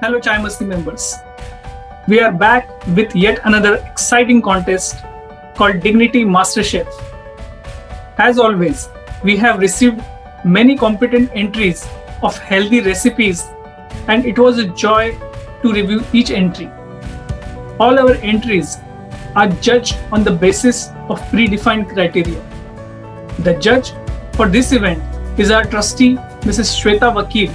Hello Chai Masti members. We are back with yet another exciting contest called Dignity MasterChef. As always, we have received many competent entries of healthy recipes and it was a joy to review each entry. All our entries are judged on the basis of predefined criteria. The judge for this event is our trustee Mrs. Shweta Vakil,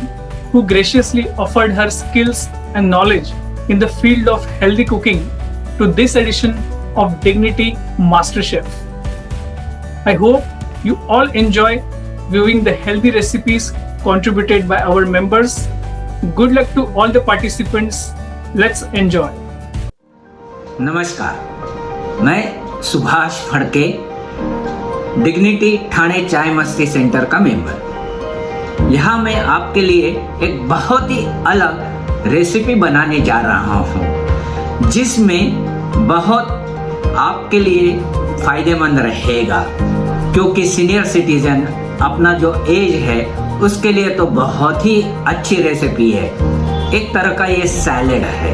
who graciously offered her skills and knowledge in the field of healthy cooking to this edition of Dignity MasterChef. I hope you all enjoy viewing the healthy recipes contributed by our members. Good luck to all the participants. Let's enjoy. नमस्कार, मैं Subhash Phadke, dignity Thane चाय मस्ती centre का member. यहाँ मैं आपके लिए एक बहुत ही अलग रेसिपी बनाने जा रहा हूँ, जिसमें बहुत आपके लिए फायदेमंद रहेगा, क्योंकि सीनियर सिटीजन अपना जो एज है उसके लिए तो बहुत ही अच्छी रेसिपी है। एक तरह का ये सैलेड है,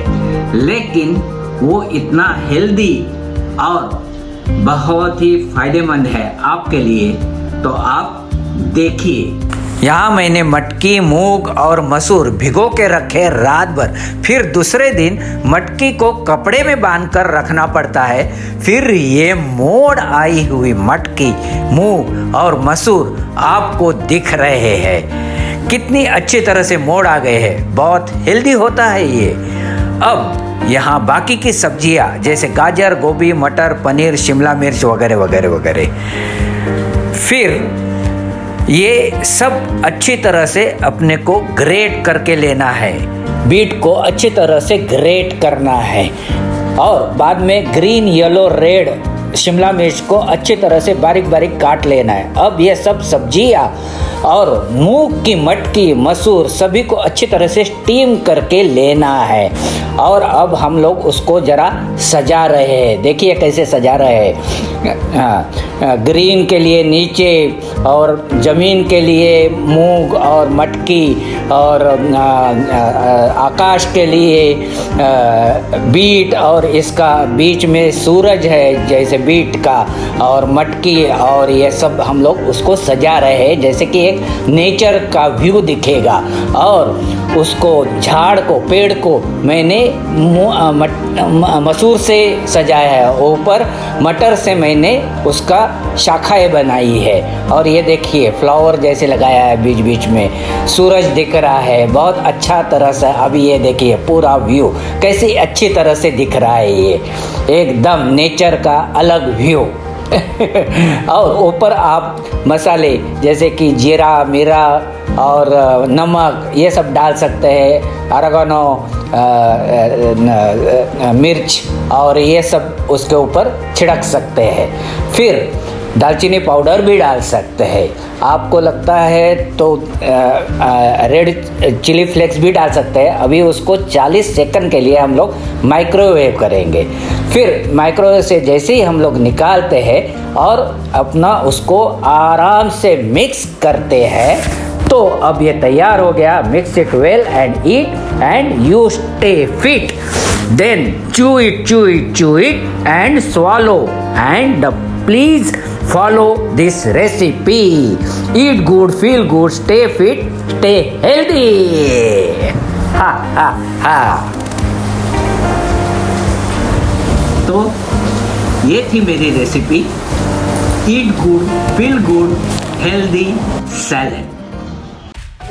लेकिन वो इतना हेल्दी और बहुत ही फायदेमंद है आपके लिए, तो आप देखिए। यहाँ मैंने मटकी, मूंग और मसूर भिगो के रखे रात भर। फिर दूसरे दिन मटकी को कपड़े में बांध कर रखना पड़ता है। फिर ये मोड़ आई हुई मटकी, मूंग और मसूर आपको दिख रहे हैं, कितनी अच्छी तरह से मोड़ आ गए हैं। बहुत हेल्दी होता है ये। अब यहाँ बाकी की सब्जियाँ जैसे गाजर, गोभी, मटर, पनीर, शिमला मिर्च वगैरह वगैरह वगैरह। फिर ये सब अच्छी तरह से अपने को ग्रेट करके लेना है। बीट को अच्छी तरह से ग्रेट करना है और बाद में ग्रीन, येलो, रेड शिमला मिर्च को अच्छी तरह से बारीक बारीक काट लेना है। अब ये सब सब्जियाँ और मूंग की मटकी, मसूर सभी को अच्छी तरह से स्टीम करके लेना है। और अब हम लोग उसको ज़रा सजा रहे हैं। देखिए कैसे सजा रहे हैं। ग्रीन के लिए नीचे और ज़मीन के लिए मूंग और मटकी और आकाश के लिए बीट और इसका बीच में सूरज है जैसे बीट का और मटकी, और ये सब हम लोग उसको सजा रहे हैं जैसे कि एक नेचर का व्यू दिखेगा। और उसको झाड़ को, पेड़ को मैंने मसूर से सजाया है, ऊपर मटर से मैंने उसका शाखाएं बनाई है। और ये देखिए फ्लावर जैसे लगाया है, बीच बीच में सूरज दिख रहा है बहुत अच्छा तरह से। अभी ये देखिए पूरा व्यू कैसी अच्छी तरह से दिख रहा है, ये एकदम नेचर का अलग व्यू। और ऊपर आप मसाले जैसे कि जीरा, मिरा और नमक ये सब डाल सकते हैं, ऑरिगेनो, मिर्च और ये सब उसके ऊपर छिड़क सकते हैं। फिर दालचीनी पाउडर भी डाल सकते हैं। आपको लगता है तो रेड चिली फ्लेक्स भी डाल सकते हैं। अभी उसको 40 सेकंड के लिए हम लोग माइक्रोवेव करेंगे। फिर माइक्रोवेव से जैसे ही हम लोग निकालते हैं और अपना उसको आराम से मिक्स करते हैं, तो अब ये तैयार हो गया। Mix it well and eat and you stay fit. Then chew it and swallow, and please follow this recipe. Eat good, feel good, stay fit, stay healthy. Ha ha ha. तो ये थी मेरी recipe, eat good, feel good, healthy salad.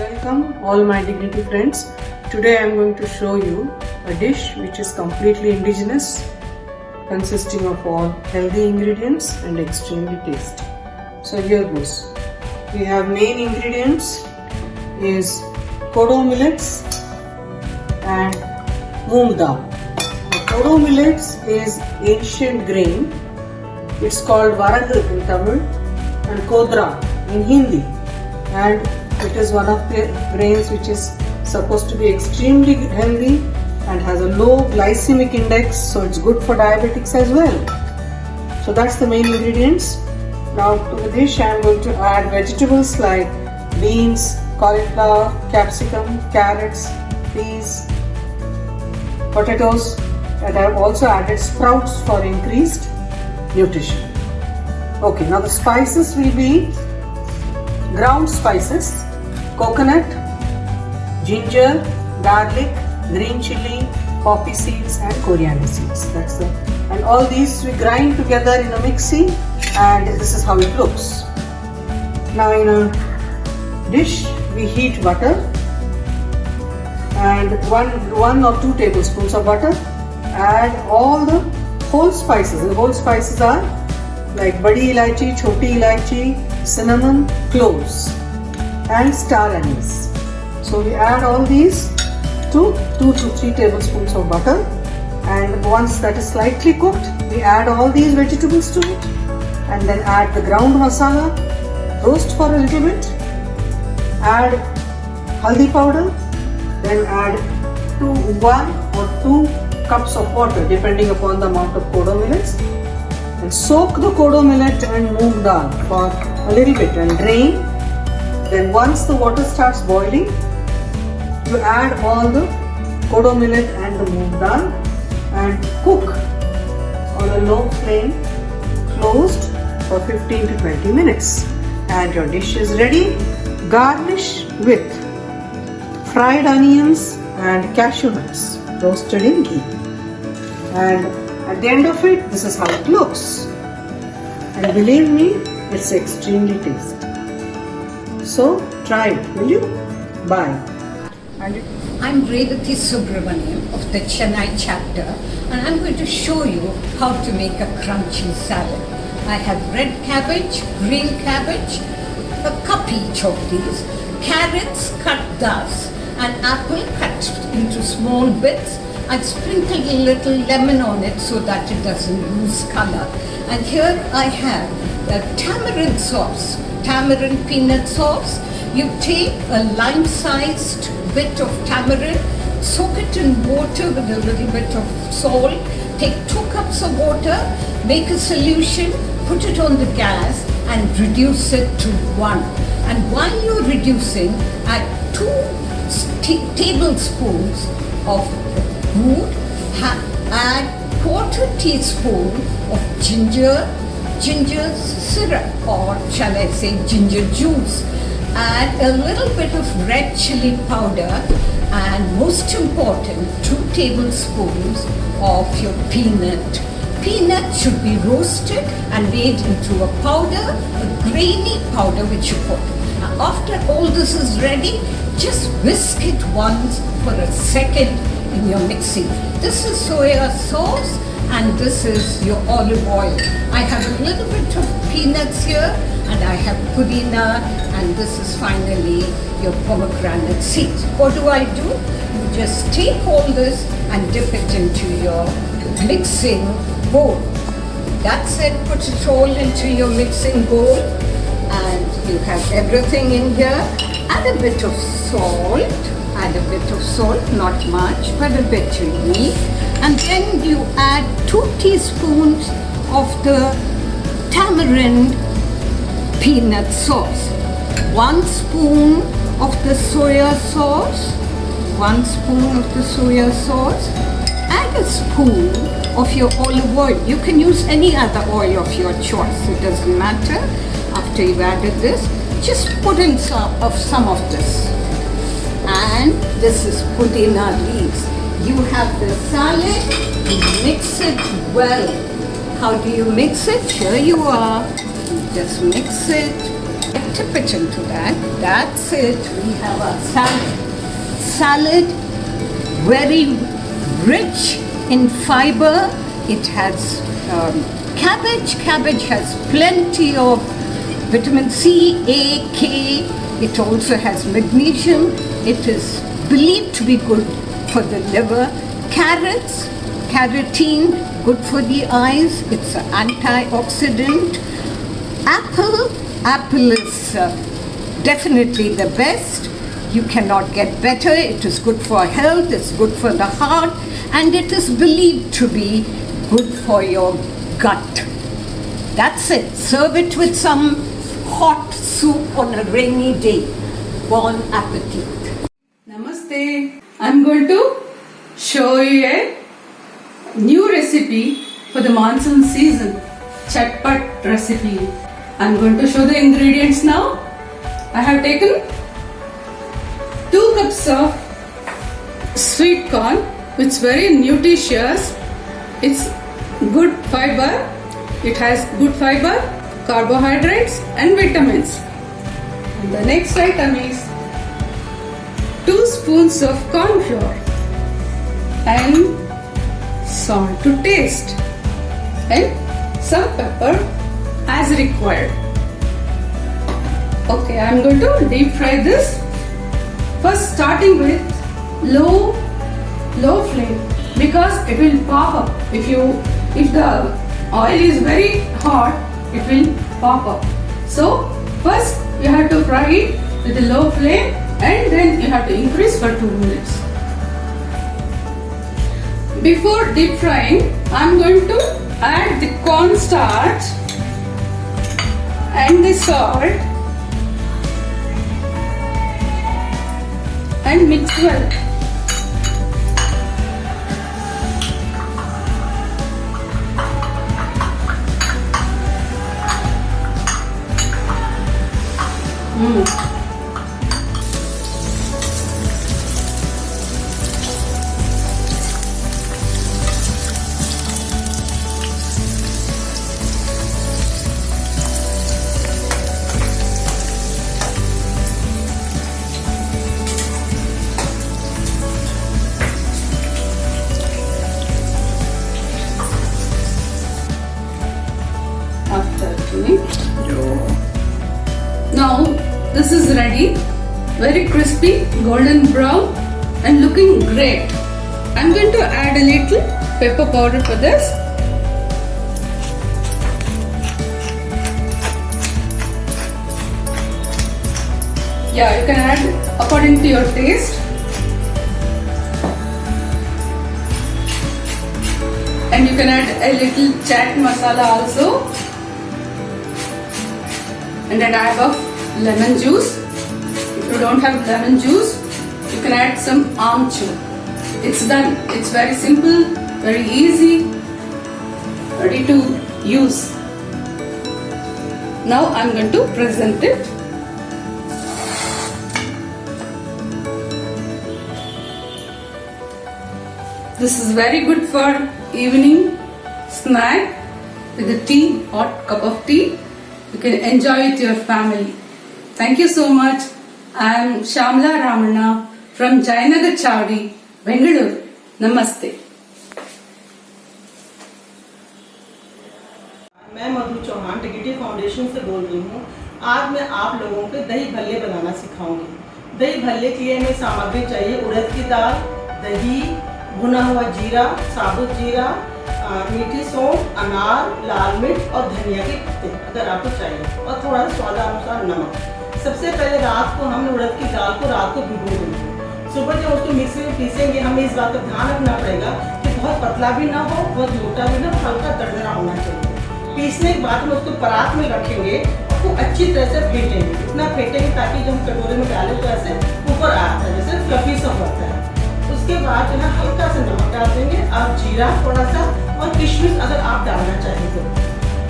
Welcome all my Dignity friends. Today I am going to show you a dish which is completely indigenous, consisting of all healthy ingredients and extremely tasty. So here goes. We have main ingredients is kodo millets and moong dal. The kodo millets is ancient grain. It's called varagal in Tamil and kodra in Hindi, and it is one of the grains which is supposed to be extremely healthy and has a low glycemic index, so it's good for diabetics as well. So that's the main ingredients. Now to the dish I am going to add vegetables like beans, cauliflower, capsicum, carrots, peas, potatoes, and I have also added sprouts for increased nutrition. Okay, now the spices will be ground spices, coconut, ginger, garlic, green chili, poppy seeds and coriander seeds. And all these we grind together in a mixie, and this is how it looks. Now in a dish we heat butter and one or 2 tablespoons of butter. Add all the whole spices. The whole spices are like badi ilaichi, choti ilaichi, cinnamon, cloves and star anise. So we add all these to 2 to 3 tablespoons of butter, and once that is slightly cooked, we add all these vegetables to it and then add the ground masala, roast for a little bit, add haldi powder, then add 1 or 2 cups of water depending upon the amount of kodo millets, and soak the kodo millet and moong dal for a little bit and drain. Then once the water starts boiling, you add all the kodo millet and the moong dal and cook on a low flame closed for 15 to 20 minutes. And your dish is ready. Garnish with fried onions and cashew nuts roasted in ghee. And at the end of it, this is how it looks. And believe me, it's extremely tasty. So try it, will you? Bye. I'm Revathi Subramaniam of the Chennai chapter, and I'm going to show you how to make a crunchy salad. I have red cabbage, green cabbage, a cup each of these, carrots cut thus, an apple cut into small bits. I've sprinkled a little lemon on it so that it doesn't lose color. And here I have the tamarind sauce, tamarind peanut sauce. You take a lime-sized bit of tamarind, soak it in water with a little bit of salt, take 2 cups of water, make a solution, put it on the gas and reduce it to 1. And while you're reducing, add 2 tablespoons of food, add 1/4 teaspoon of ginger syrup, or shall I say ginger juice. Add a little bit of red chili powder, and most important, 2 tablespoons of your peanut. Peanut should be roasted and made into a powder, a grainy powder which you put. Now, after all this is ready, just whisk it once for a second in your mixing. This is soya sauce and this is your olive oil. I have a little bit of peanuts here, and I have pudina, and this is finally your pomegranate seeds. What do? You just take all this and dip it into your mixing bowl. That's it, put it all into your mixing bowl, and you have everything in here. Add a bit of salt, not much, but a bit you need. And then you add 2 teaspoons of the tamarind peanut sauce, 1 spoon of the soya sauce, 1 spoon of the soya sauce, add a spoon of your olive oil. You can use any other oil of your choice, it doesn't matter. After you've added this, just put in some of this. And this is pudina leaves. You have the salad, you mix it well. How do you mix it? Here you are. You just mix it, tip it into that. That's it. We have our salad. Salad, very rich in fiber. It has cabbage. Cabbage has plenty of vitamin C, A, K. It also has magnesium. It is believed to be good for the liver. Carrots, carotene, good for the eyes. It's an antioxidant. Apple is definitely the best. You cannot get better. It is good for health, it's good for the heart, and it is believed to be good for your gut. That's it. Serve it with some hot soup on a rainy day. Bon appetit. Namaste. I'm going to show you a new recipe for the monsoon season, chatpat recipe. I'm going to show the ingredients now. I have taken 2 cups of sweet corn, which is very nutritious. It's good fiber. It has good fiber, carbohydrates and vitamins. And the next item is 2 spoons of corn flour and salt to taste and some pepper as required. Okay, I'm going to deep fry this. First starting with low flame because it will pop up. If the oil is very hot, it will pop up. So first you have to fry it with a low flame and then you have to increase for 2 minutes. Before deep frying, I'm going to add the cornstarch and the salt and mix well. Now this is ready, very crispy, golden brown and looking great. I'm going to add a little pepper powder for this. Yeah, you can add according to your taste. And you can add a little chaat masala also. And a dab of lemon juice. If you don't have lemon juice, you can add some amchur. It's done. It's very simple, very easy, ready to use. Now I'm going to present it. This is very good for evening snack with a tea, hot cup of tea. You can enjoy with your family. Thank you so much. I am Shamla Ramana from Jayanagar Chowdi, Bengaluru. Namaste. मैं मधु Chauhan dignity foundation से बोल रही हूँ। आज मैं आप लोगों को दही भल्ले बनाना सिखाऊंगी। दही भल्ले के लिए हमें सामग्री चाहिए उड़द की दाल, दही, भुना हुआ जीरा, साबुत जीरा, मीठी सौंफ, अनार, लाल मिर्च और धनिया के पत्ते अगर आपको चाहिए और थोड़ा सा स्वादानुसार नमक। सबसे पहले रात को हम उड़द की दाल को रात को भिगो देंगे। सुबह जब उसको मिक्सी में पीसेंगे हमें इस बात का ध्यान रखना पड़ेगा कि बहुत पतला भी ना हो, बहुत मोटा भी ना, हल्का दरदरा होना चाहिए। पीसने के बाद हम उसको परात में रखेंगे और खूब अच्छी तरह से फेंटेंगे। इतना फेंटेंगे ताकि जब हम कटोरे में डालें तो ऐसे ऊपर आता है, जैसे फ्लफी सा होता है। उसके बाद जो है हल्का सा नमक डाल देंगे और जीरा थोड़ा सा और किशमिश अगर आप डालना चाहें तो।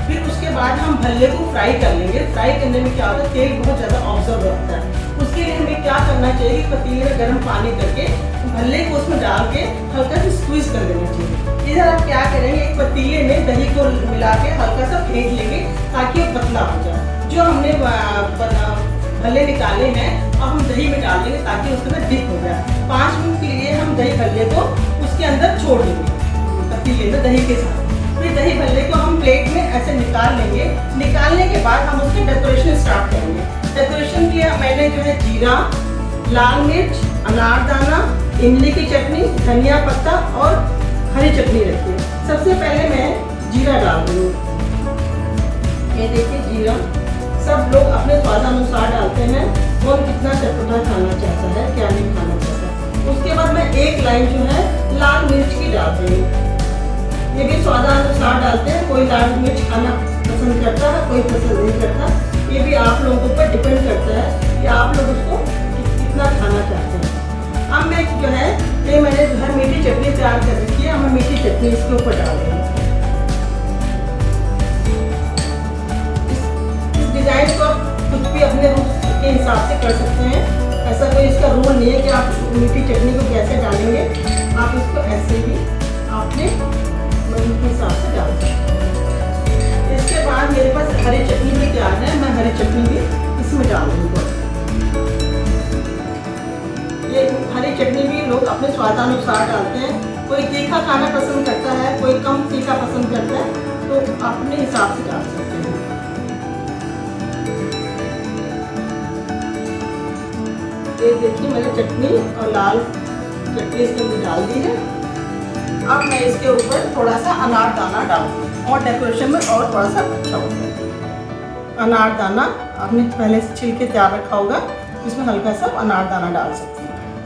फिर उसके बाद हम भल्ले को फ्राई कर लेंगे। फ्राई करने में क्या होता है, तेल बहुत ज़्यादा ऑब्जर्व होता है। उसके लिए हमें क्या करना चाहिए कि पतीले में गर्म पानी करके भल्ले को उसमें डाल के हल्का सा स्क्वीज कर देना चाहिए। इधर आप क्या करेंगे, एक पतीले में दही को मिला के हल्का सा फेंट लेंगे ताकि वो पतला हो जाए। जो हमने भल्ले निकाले हैं अब हम दही में डाल देंगे ताकि उसके अंदर डिप हो जाए। 5 मिनट के लिए हम दही भल्ले को उसके अंदर छोड़ देंगे पतीले में दही के साथ। फिर दही भल्ले को हम प्लेट में ऐसे निकाल लेंगे। निकालने के बाद हम उसकी डेकोरेशन स्टार्ट करेंगे। डेकोरेशन के लिए मैंने जो है जीरा, लाल मिर्च, अनारदाना, इमली की चटनी, धनिया पत्ता और हरी चटनी रखी है। सबसे पहले मैं जीरा डाल दूँगी। ये देखिए जीरा, सब लोग अपने स्वादानुसार डालते हैं और कितना चटपटा खाना चाहता है, क्या नहीं खाना चाहता है। उसके बाद मैं 1 लाइन जो है लाल मिर्च की डाल दूँगी। ये भी स्वादानुसार डालते हैं, कोई लाल मिर्च खाना पसंद करता है, कोई पसंद नहीं करता। ये भी आप लोगों पर डिपेंड करता है कि आप लोग उसको कितना खाना चाहते हैं। अब मैं जो है ये मैंने जो है मीठी चटनी तैयार कर रखी है। अब मैं मीठी चटनी इसके ऊपर डाल रही हूँ। इस डिजाइन को आप कुछ भी अपने रूप के हिसाब से कर सकते हैं। ऐसा कोई इसका रूल नहीं है कि आप मीठी चटनी को कैसे डालेंगे, आप इसको ऐसे ही आपने मन के हिसाब से डाल सकते हैं। इसके बाद मेरे पास हरी चटनी भी तैयार है, मैं हरी चटनी भी इसमें डाल दूँगा। ये हरी चटनी भी लोग अपने स्वादानुसार डालते हैं। कोई तीखा खाना पसंद करता है, कोई कम तीखा पसंद करता है, तो अपने हिसाब से डाल सकते हैं। ये देखिए मैंने चटनी और लाल चटनी इसके अंदर डाल दी है। अब मैं इसके ऊपर थोड़ा सा अनारदाना डालूंगी और डेकोरेशन में और थोड़ा सा अच्छा होता है। अनारदाना आपने पहले से छिल के तैयार रखा होगा, इसमें हल्का सा अनारदाना डाल सकते हैं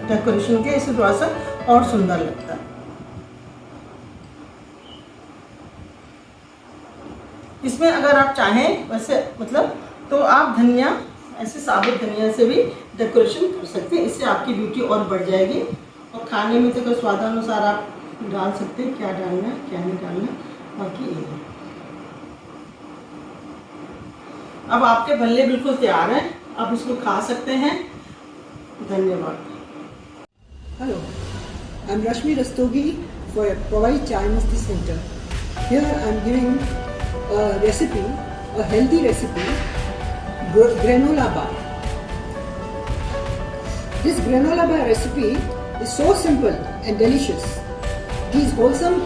डेकोरेशन के, इससे थोड़ा सा और सुंदर लगता है। इसमें अगर आप चाहें वैसे मतलब तो आप धनिया ऐसे साबुत धनिया से भी डेकोरेशन कर सकते हैं, इससे आपकी ब्यूटी और बढ़ जाएगी। और खाने में तो स्वादानुसार आप डाल सकते हैं, क्या डालना है क्या नहीं डालना है, बाकी ये है। अब आपके भल्ले बिल्कुल तैयार हैं, आप इसको खा सकते हैं। धन्यवाद। Hello, I'm Rashmi Rastogi for Powai Chai Masti Center. Here I'm giving a recipe, a healthy recipe, granola bar. This granola bar recipe is so simple and delicious. These wholesome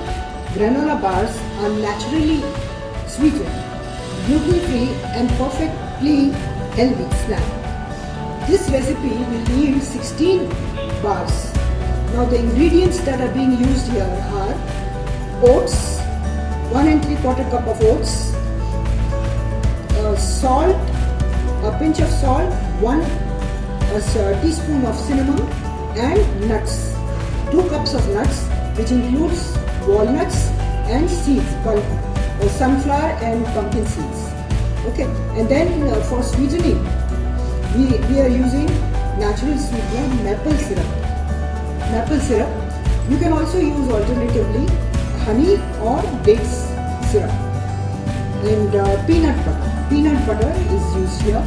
granola bars are naturally sweetened, gluten-free and perfectly healthy snack. This recipe will yield 16 bars. Now the ingredients that are being used here are oats, 1 3/4 cup of oats, salt, a pinch of salt, 1 teaspoon of cinnamon, and nuts, 2 cups of nuts, which includes walnuts and seeds, sunflower and pumpkin seeds. Okay, and then for sweetening, we are using natural sweetener maple syrup. Maple syrup. You can also use alternatively honey or dates syrup. And peanut butter. Peanut butter is used here.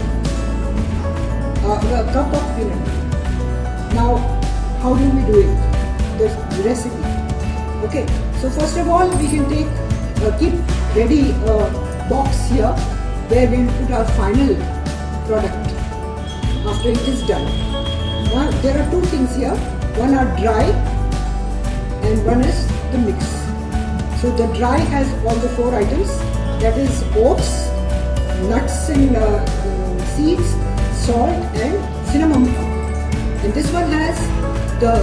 A cup of peanut butter. Now, how do we do it? The recipe. Okay. So first of all, we can keep ready a box here where we will put our final product after it is done. Now there are two things here. One are dry and one is the mix. So the dry has all the 4 items, that is oats, nuts and seeds, salt and cinnamon. And this one has the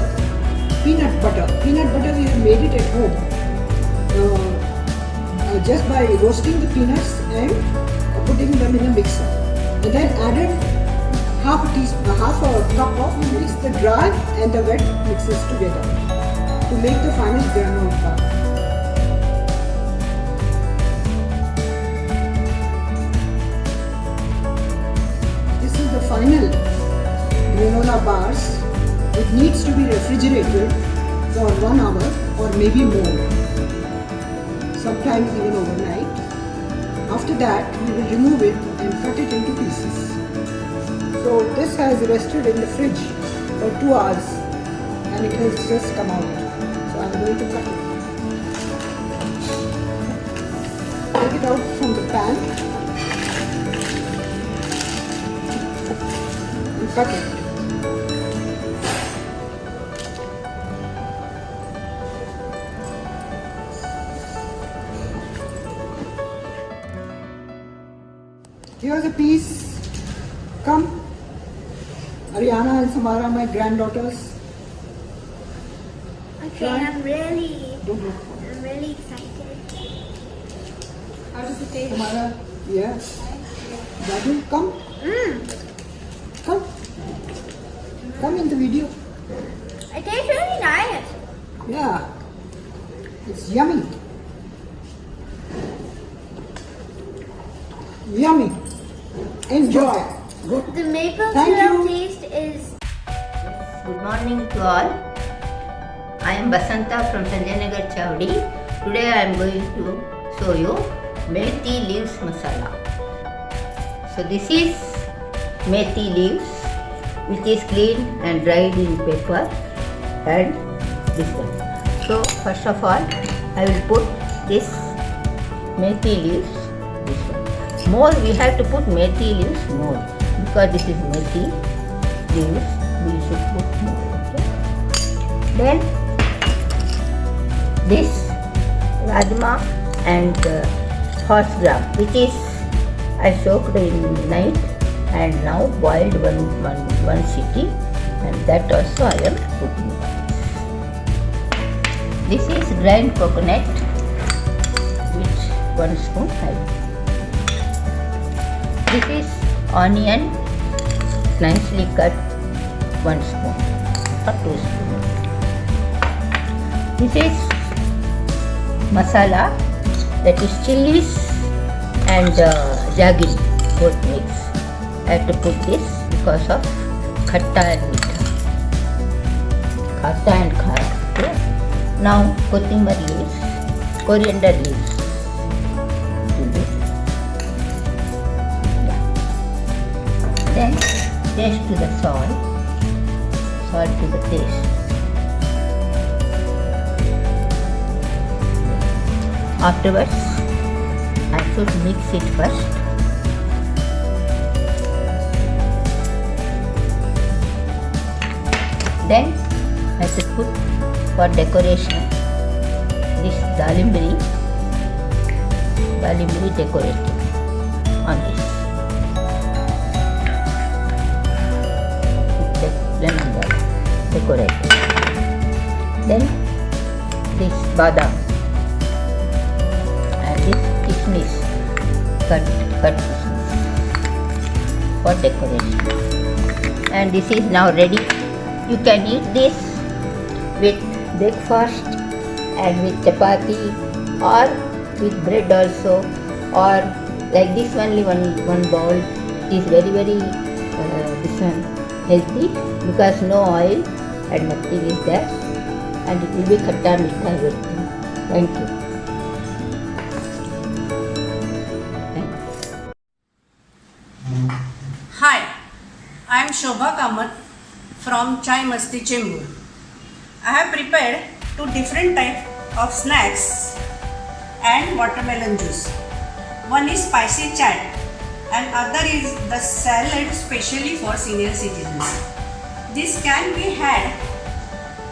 peanut butter. Peanut butter we have made it at home just by roasting the peanuts and putting them in a mixer. And then added half a cup of mix the dry and the wet mixes together to make the final granola bar. This is the final granola bars. It needs to be refrigerated for 1 hour or maybe more, sometimes even overnight. After that, we will remove it and cut it into pieces. So this has rested in the fridge for 2 hours and it has just come out. So I'm going to cut it. Take it out from the pan and cut it. Here's a piece. Come. Ariana and Samara, my granddaughters. Okay, I'm really Don't look. excited. How does it taste? Samara, yes. Dadu, come. Come. Come in the video. It tastes really nice. Yeah. It's yummy. Yummy. Enjoy. Good. The maple Thank syrup you. taste is Good morning to all. I am Basanta from Sanjay Nagar Chavdi. Today I am going to show you methi leaves masala. So this is methi leaves which is cleaned and dried in paper, and this one. So first of all I will put this methi leaves, this one. More we have to put methi leaves more, because this is methi leaves, we should put more. Okay? Then this rajma and horse gram, which is I soaked in night and now boiled one city, and that also I am putting. This is grind coconut, which 1 spoon I put. This is onion, nicely cut, 1 spoon or 2 spoons. This is masala, that is chilies and jaggery, both mix. I have to put this because of khatta and meetha. Khatta and khara. Okay? Now kothimar leaves, coriander leaves. Do this. Yeah. Then taste to the salt to the taste. Afterwards, I should mix it first. Then I should put for decoration this dalimbiri decorated on this. Lemon decorated. Then this badam and this kismis, cut kismis for decoration. And this is now ready. You can eat this with breakfast and with chapati or with bread also, or like this only one bowl. It is very this one healthy because no oil and nothing is there, and it will be khatta meetha everything. Thank you. Hi, I am Shobha Kamat from Chai Masti Chembur. I have prepared 2 different types of snacks and watermelon juice. One is spicy chaat and other is the salad specially for senior citizens. This can be had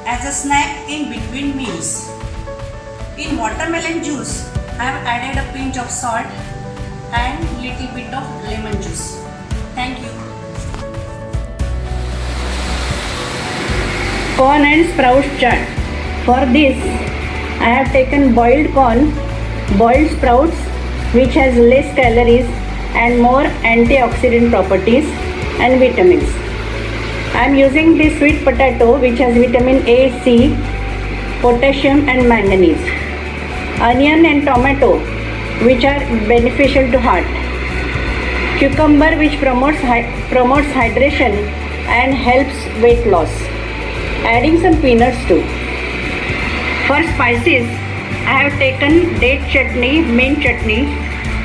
as a snack in between meals. In watermelon juice, I have added a pinch of salt and little bit of lemon juice. Thank you. Corn and sprout chaat. For this, I have taken boiled corn, boiled sprouts, which has less calories and more antioxidant properties and vitamins. I am using this sweet potato, which has vitamin A, C, potassium and manganese. Onion and tomato, which are beneficial to heart. Cucumber, which promotes hydration and helps weight loss. Adding some peanuts too. For spices, I have taken date chutney, mint chutney,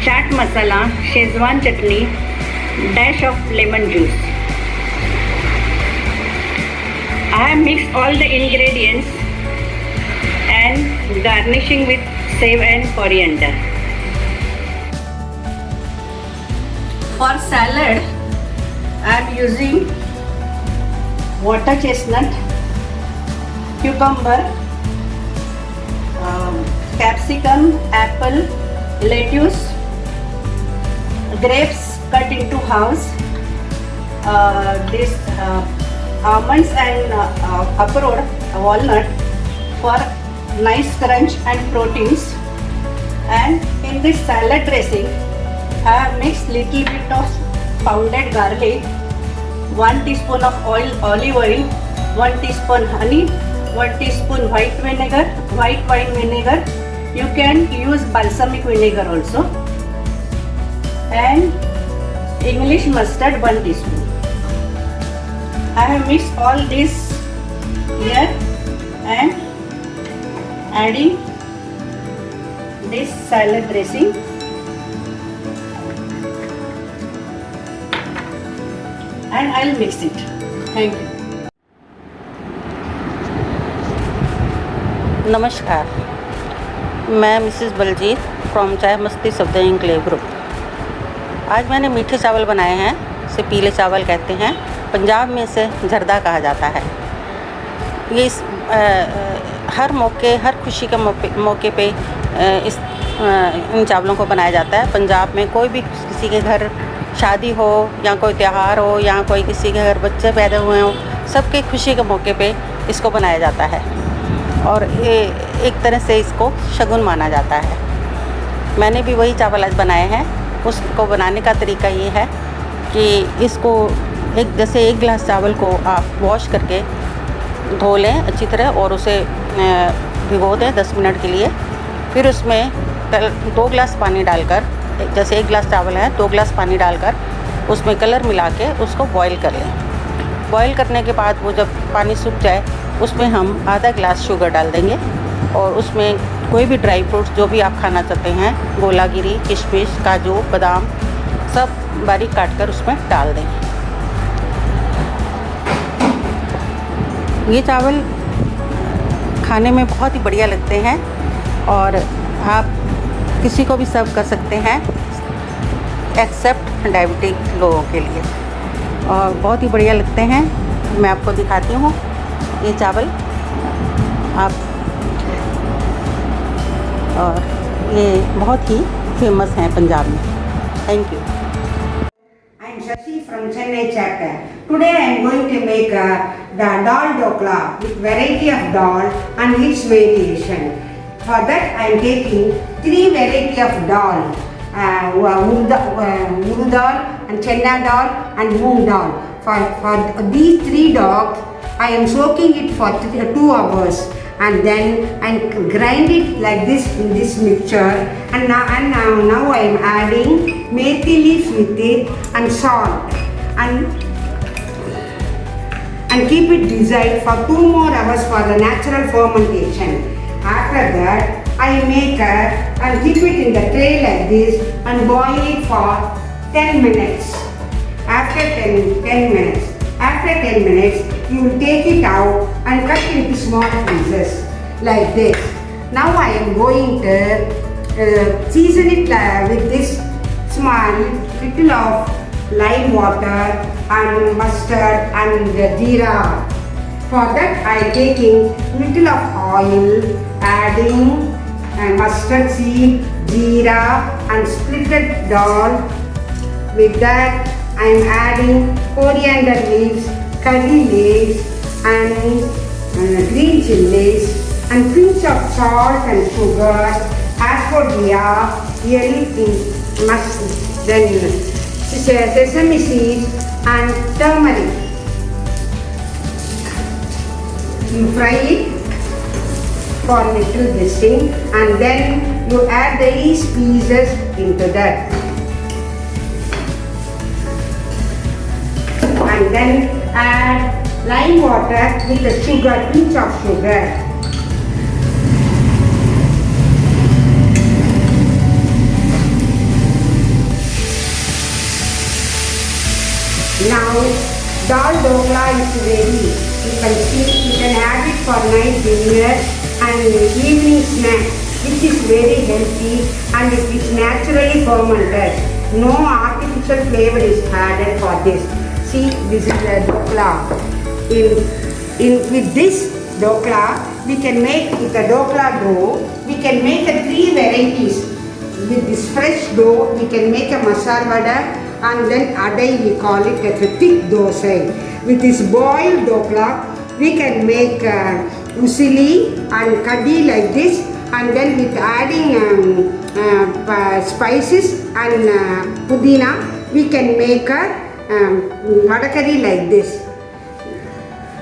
chaat masala, Szechuan chutney, dash of lemon juice. I have mixed all the ingredients and garnishing with save and coriander. For salad, I am using water chestnut, cucumber, capsicum, apple, lettuce, grapes cut into halves, this almonds and akhroad, walnut for nice crunch and proteins. And in this salad dressing, I have mixed little bit of pounded garlic, 1 teaspoon of olive oil, 1 teaspoon honey, 1 teaspoon white wine vinegar. You can use balsamic vinegar also, and English mustard 1 teaspoon. I have mixed all this Here I am adding this salad dressing and I'll mix it. Thank you. नमस्कार, मैं Mrs Baljeet from चाय मस्ती Safdar enclave group. आज मैंने मीठे चावल बनाए हैं, इसे पीले चावल कहते हैं, पंजाब में इसे जर्दा कहा जाता है। ये हर मौके, हर खुशी के मौके पे इन चावलों को बनाया जाता है। पंजाब में कोई भी किसी के घर शादी हो या कोई त्यौहार हो या कोई किसी के घर बच्चे पैदा हुए हों, सबके खुशी के मौके पे इसको बनाया जाता है और ये एक तरह से इसको शगुन माना जाता है। मैंने भी वही चावल आज बनाए हैं। उसको बनाने का तरीका ये है कि इसको जैसे एक गिलास चावल को आप वॉश करके धो लें अच्छी तरह और उसे भिगो दें 10 मिनट के लिए। फिर उसमें 2 गिलास पानी डालकर, जैसे 1 गिलास चावल है 2 गिलास पानी डालकर उसमें कलर मिला के उसको बॉईल कर लें। बॉईल करने के बाद वो जब पानी सूख जाए उसमें हम आधा गिलास शुगर डाल देंगे और उसमें कोई भी ड्राई फ्रूट्स जो भी आप खाना चाहते हैं, गोलागिरी, किशमिश, काजू, बादाम सब बारीक काट कर उसमें डाल दें। ये चावल खाने में बहुत ही बढ़िया लगते हैं और आप किसी को भी सर्व कर सकते हैं एक्सेप्ट डायबिटिक लोगों के लिए, और बहुत ही बढ़िया लगते हैं। मैं आपको दिखाती हूँ ये चावल आप, और ये बहुत ही फेमस हैं पंजाब में। Thank you. I am Shashi from Chennai chapter. Today I am going to make the dal dokla with variety of dal and its variation. For that I am taking 3 variety of dal, urdu dal and chenna dal and moong dal. For these 3 dals I am soaking it for 2 hours and then I grind it like this in this mixture, and now I am adding methi leaves with it and salt and keep it dried for 2 more hours for the natural fermentation. After that I make and keep it in the tray like this and boil it for 10 minutes. After 10 minutes you will take it out and cut into small pieces like this. Now I am going to season it with this small little of lime water and mustard and jeera. For that I am taking little of oil, adding mustard seed, jeera and splitted dal. With that I am adding coriander leaves, curry leaves and green chilies and pinch of salt and sugar, asphodia, everything must, then sesame seeds and turmeric. You fry it for little this thing and then you add the yeast pieces into that. And then add lime water with the sugar, pinch of sugar. Now dal dokla is ready. You can see, you can add it for night dinner and evening snack, which is very healthy and it is naturally fermented. No artificial flavor is added for this. See, this is the dokla. With this dokla, we can make with the dokla dough. We can make 3 varieties. With this fresh dough, we can make a masala vada, and then adai we call it as a thick dosa. With this boiled dokla, we can make usili and kaddi like this, and then with adding spices and pudina, we can make a vadakari like this.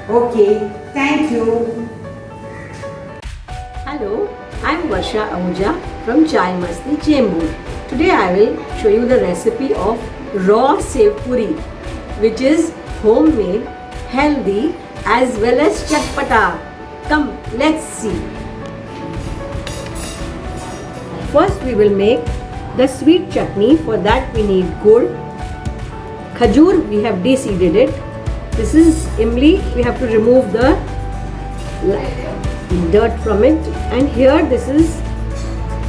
Okay, thank you. Hello, I am Varsha Ahuja from Chai Masti Chembur. Today I will show you the recipe of raw sev puri, which is homemade, healthy as well as chatpata. Come, let's see. First we will make the sweet chutney. For that we need gur, khajur, we have de-seeded it. This is imli, we have to remove the dirt from it. And here this is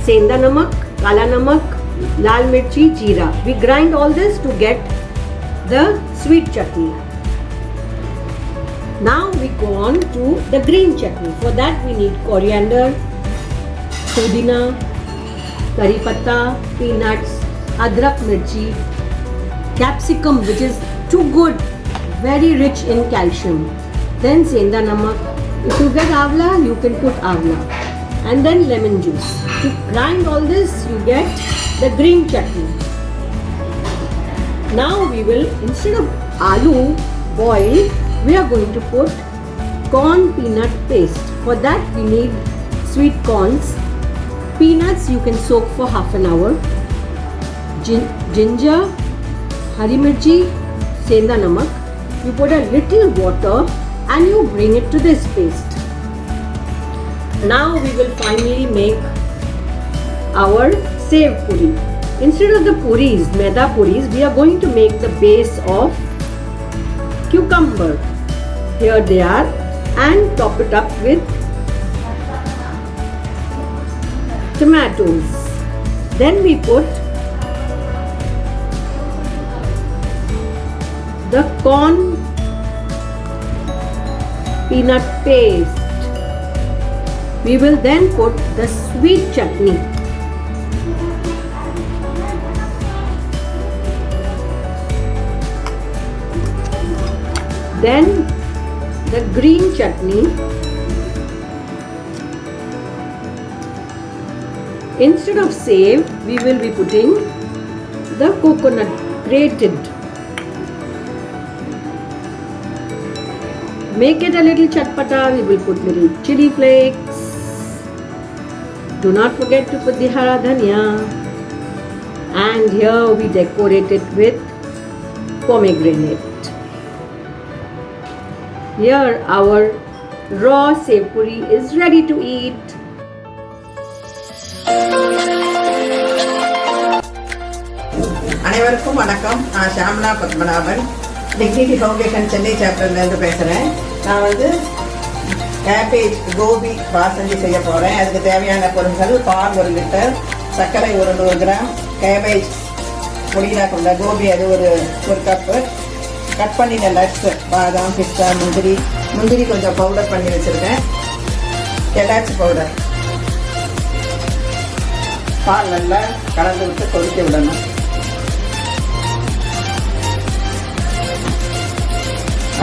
senda namak, kala namak, lal mirchi, jeera. We grind all this to get the sweet chutney. Now we go on to the green chutney. For that we need coriander, pudina, curry patta, peanuts, adrak mirchi, capsicum, which is too good, very rich in calcium. Then senda namak. If you get avla, you can put avla. And then lemon juice. To grind all this, you get the green chutney. Now we will, instead of aloo boiled, we are going to put corn peanut paste. For that we need sweet corns. Peanuts you can soak for half an hour. Ginger, hari mirchi, senda namak. You put a little water and you bring it to this paste. Now we will finally make our sev puri. Instead of the puris, maida puris, we are going to make the base of cucumber. Here they are, and top it up with tomatoes. Then we put the corn peanut paste. We will then put the sweet chutney. Then the green chutney. Instead of sev, we will be putting the coconut grated. Make it a little chatpata, we will put little chili flakes. Do not forget to put the hara dhania. And here we decorate it with pomegranate. Here our raw sev puri is ready to eat. அனைவருக்கும் வணக்கம். நான் Shamla Padmanabhan, dignity foundation Chennai சாப்டர்லேருந்து பேசுகிறேன். நான் cabbage Gopi basundi செய்ய போகிறேன். அதுக்கு தேவையான பொருட்கள்: பால் 1 லிட்டர், சர்க்கரை 100 கிராம், கேபேஜ் பொடியாக கொண்ட கோபி அது ஒரு கப்பு, கட் பண்ணின நட்ஸ், பாதாம், பிஸ்தா, முந்திரி கொஞ்சம் பவுடர் பண்ணி வச்சுருக்கேன், எலாச்சி பவுடர். பால் நல்லா கலந்து விட்டு கொதிக்க விடணும்.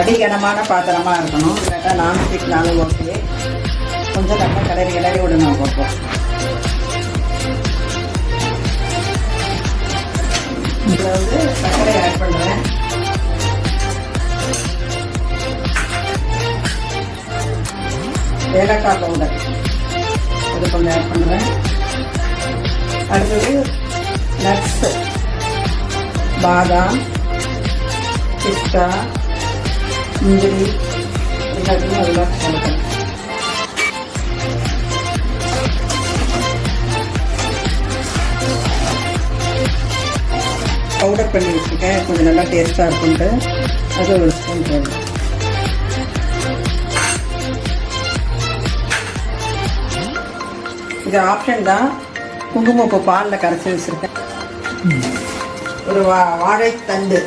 அடிகனமான பாத்திரமாக இருக்கணும், இல்லாட்டா நான்ஸ்டிக்னாலும் ஓகே. கொஞ்சம் நல்லா கிளறி விடணும். அப்பப்போ இதில் சர்க்கரை ஆட் பண்ணுறேன். ஏலக்காய் பவுடர் அது கொஞ்சம் ஆட் பண்ணுறேன். அடுத்தது நட்ஸு, பாதாம், பிஸ்தா, முந்திரி எல்லாத்தையும் அதில் கலக்கணும். பவுடர் பண்ணி வச்சுருக்கேன், கொஞ்சம் நல்லா டேஸ்ட்டாக இருக்குன்ட்டு அது ஒரு ஸ்பூன் போடணும். இது ஆப்ஷன் தான். குங்குமப்பூ பாலில் கரைச்சி வச்சுருக்கேன். ஒரு வாழைத்தண்டு,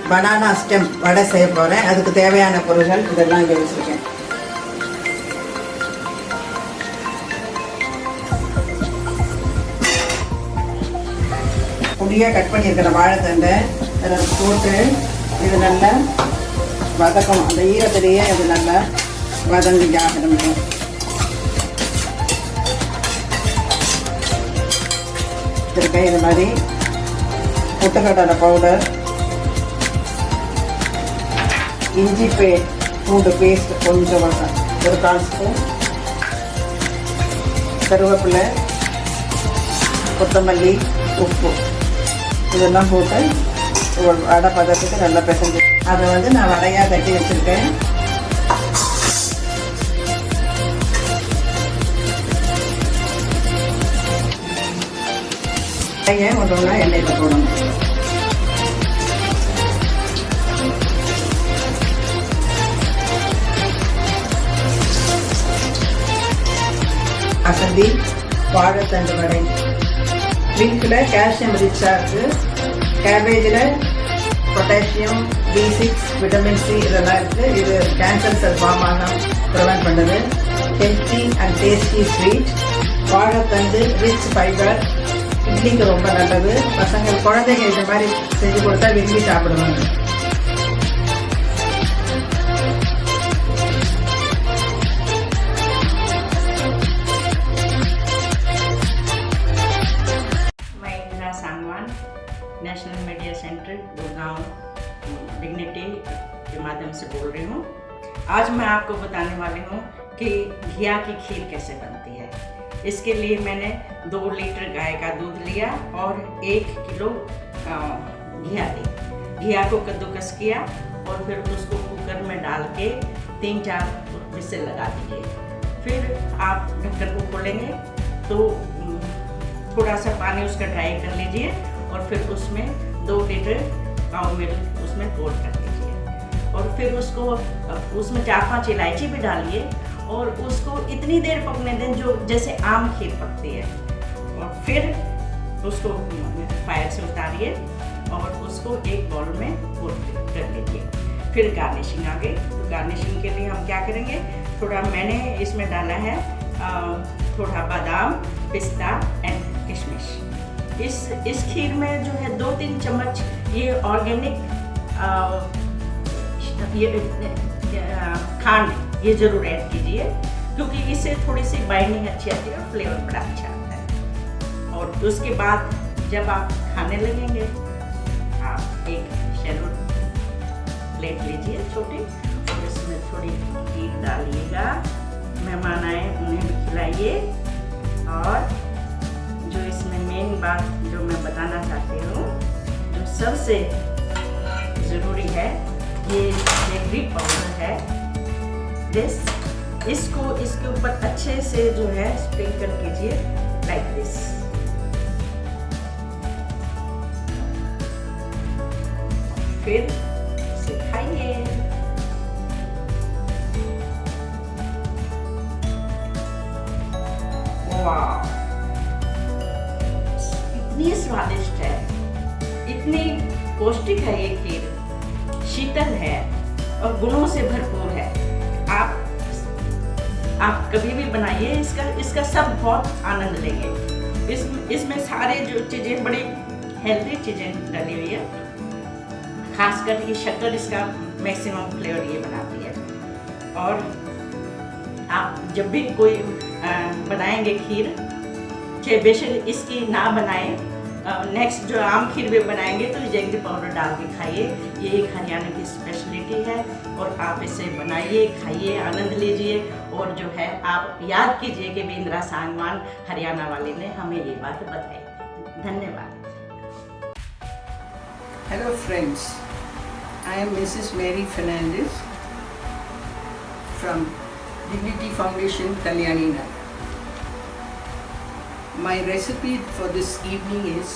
பனானா ஸ்டெம் வடை செய்ய போகிறேன். அதுக்கு தேவையான பொருட்கள் இதெல்லாம் இங்கே வச்சுருக்கேன். பொடியாக கட் பண்ணியிருக்கிற வாழைத்தண்டை அதில் போட்டு இது நல்லா வதக்கணும். அந்த ஈரத்திலேயே அது நல்லா வதங்கி ஆரம்பிக்கும். வச்சுருக்கேன். இது மாதிரி பொட்டுக்கடலை பவுடர், இஞ்சி பூண்டு பேஸ்ட் கொஞ்சம் ஒரு 1/4 ஸ்பூன், கருவேப்பிலை, கொத்தமல்லி, உப்பு இதெல்லாம் போட்டு வடை பதத்துக்கு நல்லா பிசைஞ்சு அதை நான் வடையாக தட்டி வச்சுருக்கேன். ஏன் ஒன்றா எண்ணெயில் போடணும். அசந்தி வாழைத்தண்டு வடை. மில்கில் கால்சியம் ரிச்சாக இருக்குது. கேபேஜில் பொட்டாசியம், B6, விட்டமின் C இதெல்லாம் இருக்குது. இது கேன்சர் செல் ஃபார்ம் ஆகாம ப்ரிவென்ட் பண்ணுறது. Healthy and tasty sweet. வாழைத்தண்டு ரிச் ஃபைபர், இட்லிக்கு ரொம்ப நல்லது. பசங்க குழந்தைங்க இந்த மாதிரி செஞ்சு கொடுத்தா விரும்பி சாப்பிடுவாங்க. मैं Indira Sangwan national media centre Gurgaon dignity के माध्यम से बोल रही हूँ। आज मैं आपको बताने वाली हूँ कि घिया की खीर कैसे बनती है। इसके लिए मैंने 2 लीटर गाय का दूध लिया और 1 किलो घिया ली। घिया को कद्दूकस किया और फिर उसको कुकर में डाल के 3-4 विसिल लगा दीजिए। फिर आप ढक्कन को खोलेंगे तो थोड़ा सा पानी उसका ड्राई कर लीजिए और फिर उसमें 2 लीटर काऊ मिल्क उसमें पोर कर लीजिए और फिर उसको उसमें 4-5 इलायची भी डालिए और उसको इतनी देर पकने दें जो जैसे आम खीर पकती है। और फिर उसको फायर से उतारिए और उसको एक बाउल में पोर कर लीजिए। फिर गार्निशिंग आ गई। तो गार्निशिंग के लिए हम क्या करेंगे, थोड़ा मैंने इसमें डाला है थोड़ा बादाम, पिस्ता एंड किशमिश। इस खीर में जो है 2-3 चम्मच ये ऑर्गेनिक खांड ये ज़रूर ऐड कीजिए क्योंकि इससे थोड़ी सी बाइंडिंग अच्छी आती है और फ्लेवर बड़ा अच्छा आता है। और उसके बाद जब आप खाने लगेंगे आप एक शैलो प्लेट लीजिए छोटी और इसमें थोड़ी घी डालिएगा। मेहमान आए उन्हें भी खिलाइए। और जो इसमें मेन बात जो मैं बताना चाहती हूँ, जो सबसे ज़रूरी है, ये जेगरी पाउडर है। इसको इसके ऊपर अच्छे से जो है स्प्रिंकल कीजिए लाइक दिस। फिर इसे खाइए। वाह, इतनी स्वादिष्ट है, इतनी पौष्टिक है ये खीर, शीतल है और गुणों से भरपूर है। आप कभी भी बनाइए, इसका सब बहुत आनंद लेंगे। इसमें सारे जो चीज़ें बड़ी हेल्दी चीज़ें डली हुई है। खासकर ये शक्कर इसका मैक्सिमम फ्लेवर ये बनाती है। और आप जब भी कोई बनाएंगे खीर, चाहे बेशक इसकी ना बनाएं, नेक्स्ट जो आम खीर भी बनाएंगे तो जेगरी पाउडर डाल के खाइए। ये एक हरियाणा की स्पेशलिटी है और आप इसे बनाइए, खाइए, आनंद लीजिए। और जो है आप याद कीजिए कि इंदिरा सांगवान हरियाणा वाले ने हमें ये बात बताई। धन्यवाद। Hello friends, I am Mrs. Mary Fernandez from Dignity Foundation, Kalyani Nagar. My recipe for this evening is,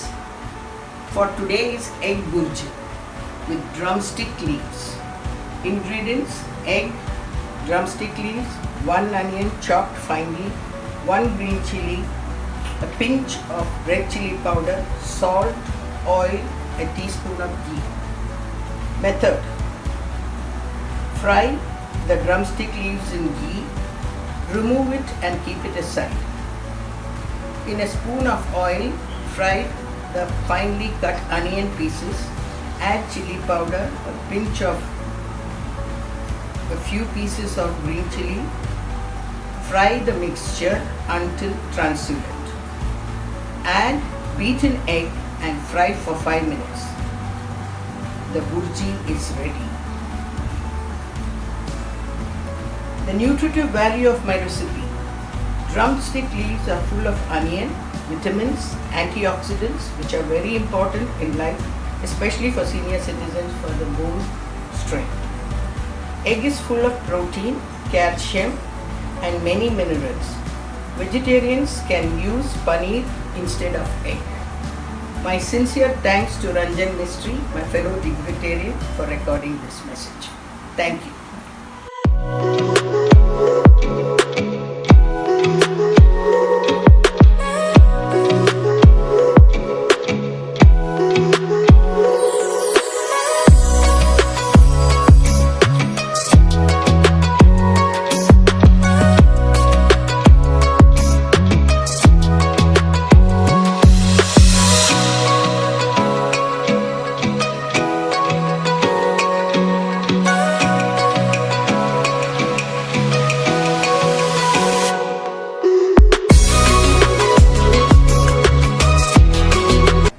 for today is egg burji with drumstick leaves. Ingredients: egg, drumstick leaves, 1 onion chopped finely, 1 green chili, a pinch of red chili powder, salt, oil, a teaspoon of ghee. Method: fry the drumstick leaves in ghee, remove it and keep it aside. In a spoon of oil, fry the finely cut onion pieces, add chili powder, a pinch of a few pieces of green chili. Fry the mixture until translucent. Add beaten egg and fry for 5 minutes. The burji is ready. The nutritive value of my recipe: drumstick leaves are full of onion, vitamins, antioxidants, which are very important in life, especially for senior citizens for the bone strength. Egg is full of protein, calcium, and many minerals. Vegetarians can use paneer instead of egg. My sincere thanks to Ranjan Mistry, my fellow dignitarian, for recording this message. Thank you.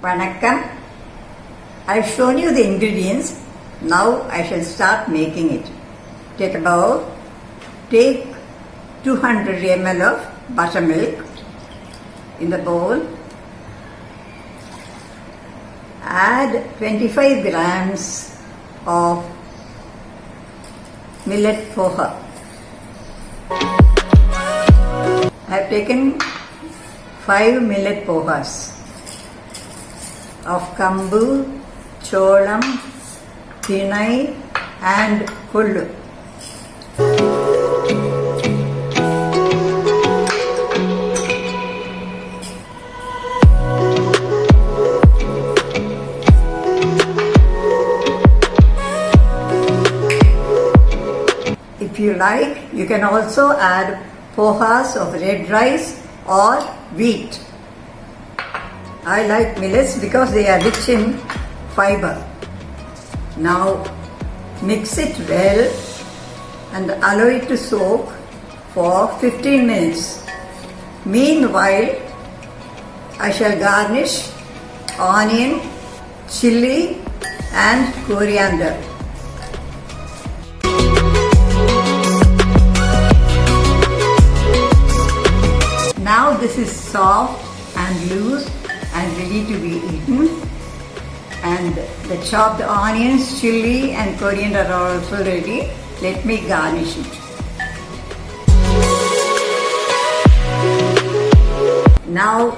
Vanakkam. I've shown you the ingredients. Now I shall start making it. Take 200 ml of buttermilk in the bowl. Add 25 grams of millet poha. I have taken 5 millet pohas of kambu, cholam, thinai and kullu. If you like, you can also add pohas of red rice or wheat. I like millets because they are rich in fiber. Now mix it well and allow it to soak for 15 minutes. Meanwhile, I shall garnish onion, chilli and coriander. Now this is soft and loose and ready to be eaten, and the chopped onions, chilli and coriander are also ready. Let me garnish it. Now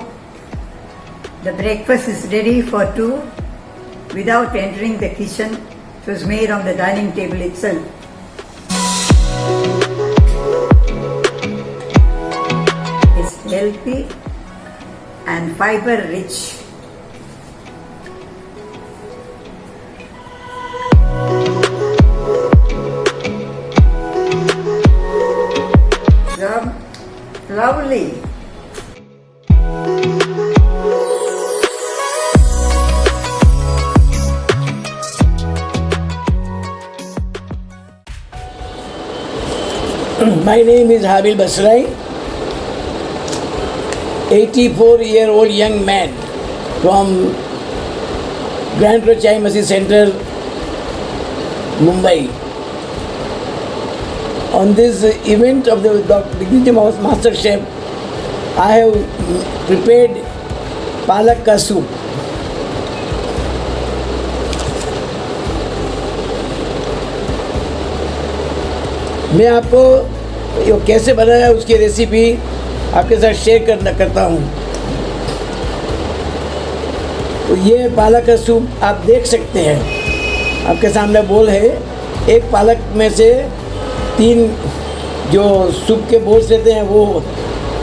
the breakfast is ready for two without entering the kitchen. It was made on the dining table itself. It's healthy and fiber rich. Lovely. My name is Habil Basrai, 84-year-old young man from Grand Road Chai Masjid Center, Mumbai. On this event of the Dignity Master Chef, I have prepared palak ka soup. मैं आपको ये कैसे बनाया उसकी recipe आपके साथ share करता हूँ। तो ये पालक का सूप आप देख सकते हैं, आपके सामने बोल है। एक पालक में से 3 जो सूप के बोल्स रहते हैं वो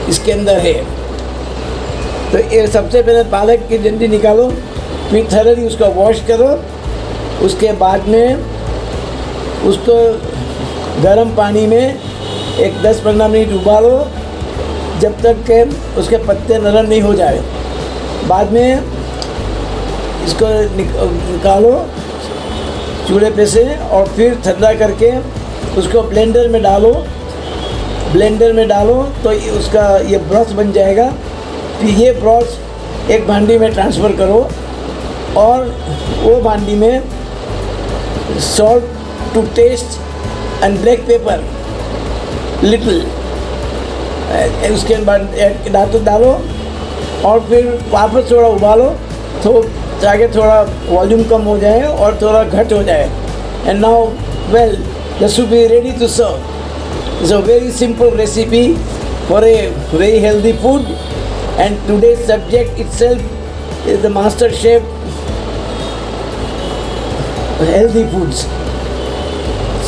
इसके अंदर है। तो ये सबसे पहले पालक की डंडी निकालो, फिर थरली उसका वॉश करो, उसके बाद में उसको गर्म पानी में एक 10-15 मिनट उबालो जब तक के उसके पत्ते नरम नहीं हो जाए। बाद में इसको निकालो चूल्हे पे से और फिर ठंडा करके उसको ब्लेंडर में डालो। तो उसका ये ब्रश बन जाएगा। फिर ये ब्रश एक भांडी में ट्रांसफ़र करो और वो भांडी में salt to taste and black pepper little उसके बाद डालो और फिर वापस थोड़ा उबालो तो ताकि थोड़ा वॉल्यूम कम हो जाए और थोड़ा घट हो जाए। And now well the soup is ready to serve. It's a very simple recipe for a very healthy food, and today's subject itself is the master chef healthy foods.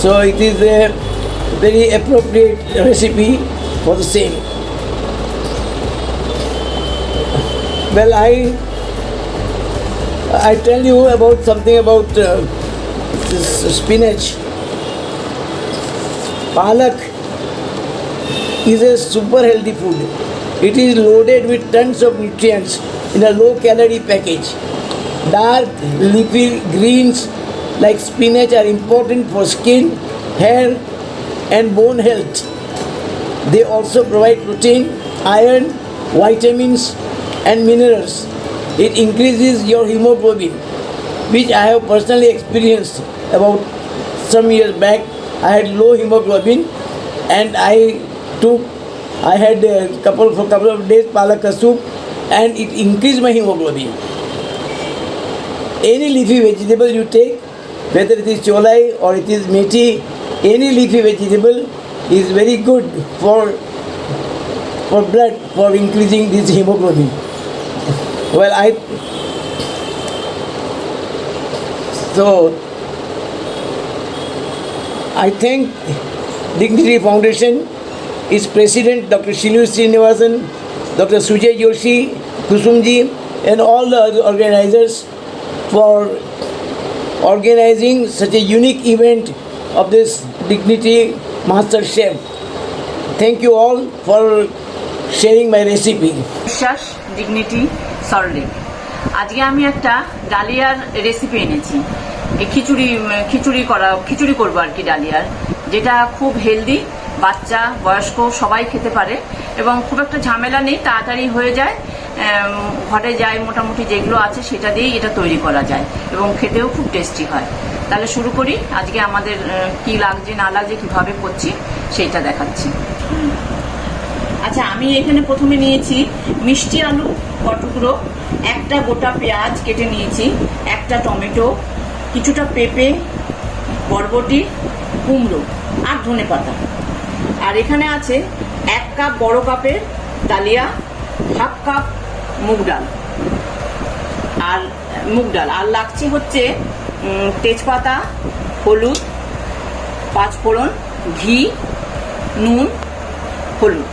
So it is a very appropriate recipe for the same. Well, I tell you about something about this spinach. Palak is a super healthy food. It is loaded with tons of nutrients in a low calorie package. Dark leafy greens like spinach are important for skin, hair and bone health. They also provide protein, iron, vitamins and minerals. It increases your hemoglobin, which I have personally experienced about some years back. I had low hemoglobin and I had a couple of days palak soup and it increased my hemoglobin. Any leafy vegetable you take, whether it is cholai or it is methi, any leafy vegetable is very good for blood, for increasing this hemoglobin. Well, I thank Dignity Foundation, its president Dr. Shilu Srinivasan, Dr. Sujay Joshi, Kusumji and all the other organizers for organizing such a unique event of this Dignity Master Chef. Thank you all for sharing my recipe. বিশ্বাস dignity Salt Lake. আজকে আমি একটা ডালিয়ার recipe এনেছি। এই খিচুড়ি করবো আর কি ডালিয়ার, যেটা খুব হেলদি, বাচ্চা বয়স্ক সবাই খেতে পারে এবং খুব একটা ঝামেলা নেই, তাড়াতাড়ি হয়ে যায়, ঘরে যায় মোটামুটি যেগুলো আছে সেটা দিয়েই এটা তৈরি করা যায় এবং খেতেও খুব টেস্টি হয়। তাহলে শুরু করি। আজকে আমাদের কি লাগছে না লাগছে কিভাবে করছি সেইটা দেখাচ্ছি। আচ্ছা, আমি এখানে প্রথমে নিয়েছি মিষ্টি আলু কটুকরো, একটা গোটা পেঁয়াজ কেটে নিয়েছি, একটা টমেটো, কিছুটা পেঁপে, বরবটি, কুমড়ো আর ধনেপাতা। আর এখানে আছে 1 কাপ বড় কাপের ডালিয়া, 1/2 কাপ মুগ ডাল আর লাগছে হচ্ছে তেজপাতা, হলুদ, 5 ফোড়ন, ঘি, নুন, হলুদ।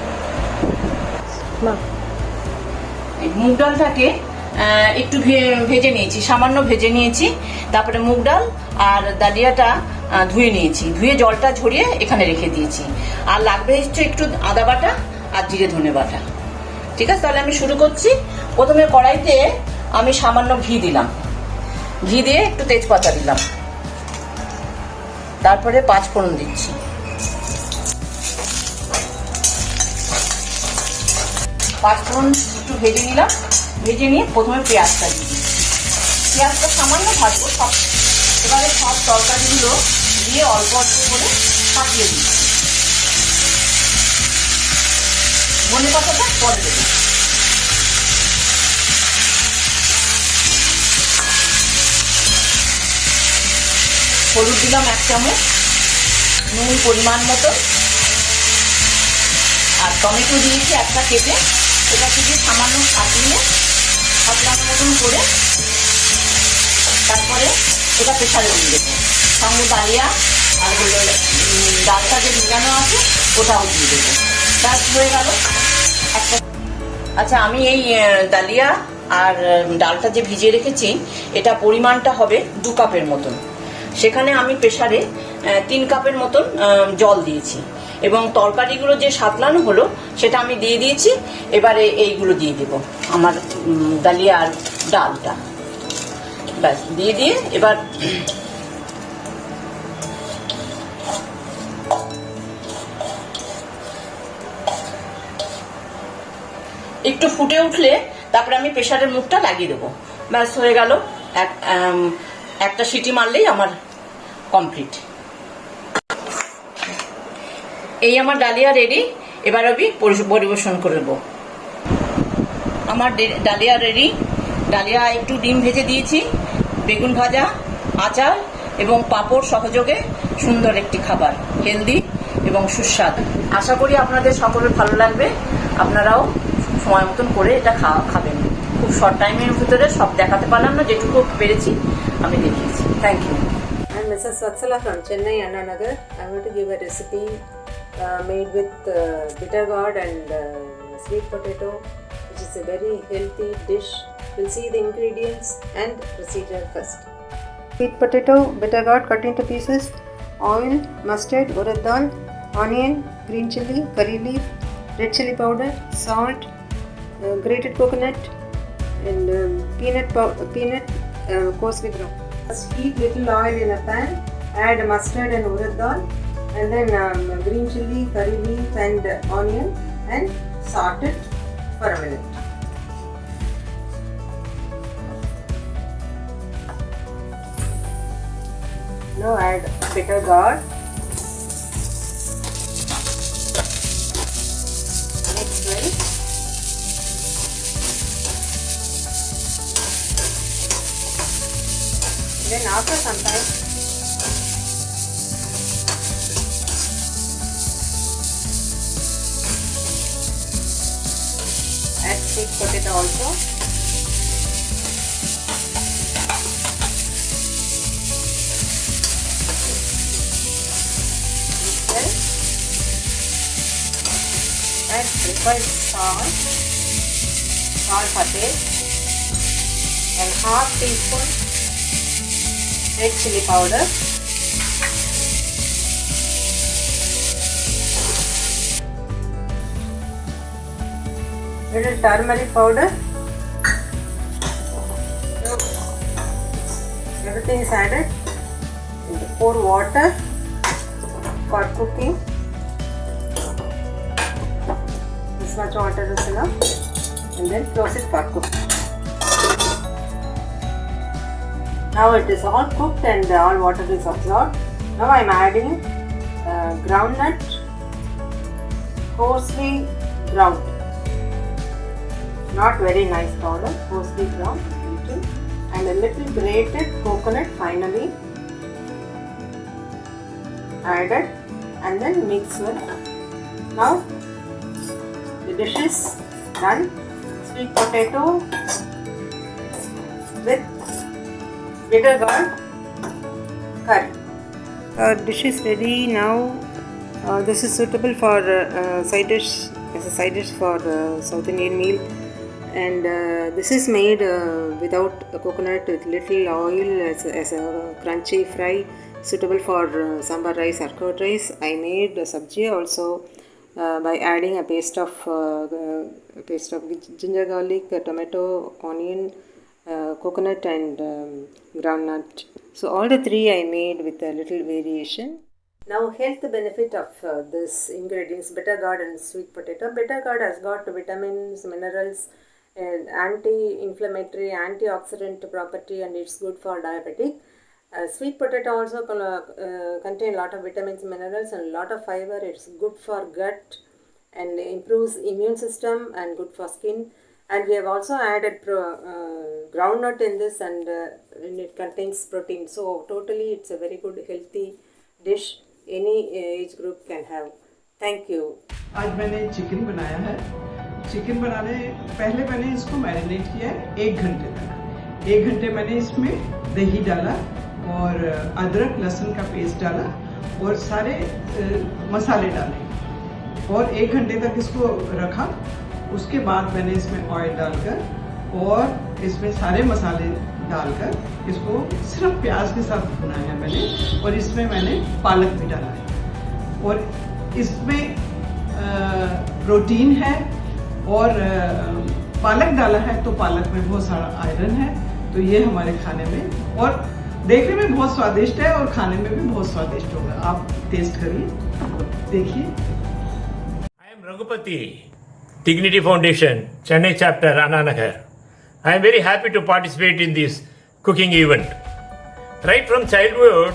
মুগ ডালটাকে একটু ভেজে নিয়েছি, সামান্য ভেজে নিয়েছি। তারপরে মুগ ডাল আর ডালিয়াটা ধুয়ে নিয়েছি, ধুয়ে জলটা ঝরিয়ে এখানে রেখে দিয়েছি। আর লাগবে একটু আদা বাটা আর জিরে ধনে বাটা। ঠিক আছে, তাহলে আমি শুরু করছি। প্রথমে কড়াইতে আমি সামান্য ঘি দিলাম, ঘি দিয়ে একটু তেজপাতা দিলাম, তারপরে 5 ফোড়ন দিচ্ছি। 5 ফোড়ন একটু ভেজে নিলাম, ভেজে নিয়ে প্রথমে পেঁয়াজটা দিই। পেঁয়াজটা সামান্য ভাজবো সব। এবারে সব তরকারিগুলো দিয়ে অল্প অল্প করে ফাটিয়ে দিই। ধনে পাতাটা পরে দেবো। হলুদ দিলাম 1 চামচ, নুন পরিমাণ মতো, আর টমেটো দিয়েছি একটা কেটে। এটাকে দিয়ে সামান্য কাটিয়ে পাতলার মতন করে তারপরে এটা প্রেসারে দিয়ে দেবো। সঙ্গে ডালিয়া আর ডালটা যে ভিজানো আছে ওটাও দিয়ে দেবো। ব্যাস হয়ে গেল একটা। আচ্ছা, আমি এই ডালিয়া আর ডালটা যে ভিজিয়ে রেখেছি এটা পরিমাণটা হবে 2 কাপের মতন। সেখানে আমি প্রেসারে 3 কাপের মতন জল দিয়েছি এবং তরকারিগুলো যে সাতলানো হলো সেটা আমি দিয়ে দিয়েছি। এবারে এইগুলো দিয়ে দেব, আমার ডালিয়া আর ডালটা। ব্যাস দিয়ে এবার একটু ফুটে উঠলে তারপরে আমি প্রেসারের মুখটা লাগিয়ে দেবো। ব্যাস হয়ে গেল, একটা সিটি মারলেই আমার কমপ্লিট। এই আমার ডালিয়া রেডি। এবার আমি পরিবেশন করব। আমার ডালিয়া রেডি। ডালিয়া একটু ডিম ভেজে দিয়েছি, বেগুন ভাজা, আচার এবং পাঁপড় সহযোগে সুন্দর একটি খাবার, হেলদি এবং সুস্বাদু। আশা করি আপনাদের সকলের ভালো লাগবে, আপনারাও সময় মতন করে এটা খাবেন। খুব শর্ট টাইমের ভিতরে সব দেখাতে পারলাম না, যেটুকু পেরেছি আমি দেখিয়েছি। Thank you. I'm Mrs. Vatsala from Chennai, Anna Nagar. I'm going to give a recipe made with bitter gourd and sweet potato, which is a very healthy dish. We'll see the ingredients and procedure first. Sweet potato, bitter gourd cut into pieces, oil, mustard, urad dal, onion, green chilli, curry leaf, red chilli powder, salt, grated coconut, and peanut coarsely ground. Just heat little oil in a pan, add mustard and urad dal, and then green chilli, curry leaf and onion, and saute it for a minute. Now add bitter gourd. Mix well. Then after some time, add sweet potato also. Mix well. Add required salt for taste, and half teaspoon red chilli powder, little turmeric powder. So everything is added. And pour water for cooking. This much water is enough, and then close it for cooking. Now it is all cooked and all water is absorbed. Now I am adding groundnut, coarsely ground, not very nice powder, coarsely ground, little, and a little grated coconut finally added, and then mix well. Now the dish is done. Sweet potato with bitter gourd curry. Dish is ready now. This is suitable for side dish, as a side dish for South Indian meal, and this is made without coconut, with little oil, as a crunchy fry, suitable for sambar rice or curd rice. I made a sabji also by adding a paste of ginger, garlic, tomato, onion, coconut and groundnut. So all the three I made with a little variation. Now health benefit of this ingredients, bitter gourd and sweet potato. Bitter gourd has got vitamins, minerals and anti-inflammatory, antioxidant property, and it's good for diabetic. Sweet potato also contain a lot of vitamins, minerals and a lot of fiber. It's good for gut and improves immune system and good for skin. And we have also added groundnut in this, and it contains protein. So totally it's a very good healthy dish any age group can have. Thank you. आज मैंने chicken बनाया है। Chicken बनाने पहले मैंने इसको marinate किया 1 घंटे तक। 1 घंटे मैंने इसमें दही डाला और अदरक लहसुन का पेस्ट डाला और सारे मसाले डाले और 1 घंटे तक इसको रखा। उसके बाद मैंने इसमें ऑयल डालकर और इसमें सारे मसाले डालकर इसको सिर्फ प्याज के साथ भुना है मैंने, और इसमें मैंने पालक भी डाला है और इसमें प्रोटीन है और पालक डाला है तो पालक में बहुत सारा आयरन है। तो ये हमारे खाने में और देखने में बहुत स्वादिष्ट है और खाने में भी बहुत स्वादिष्ट होगा। आप टेस्ट करिए, देखिए। I am Raghupati, Dignity Foundation, Chennai chapter, Anna Nagar. I am very happy to participate in this cooking event. Right from childhood,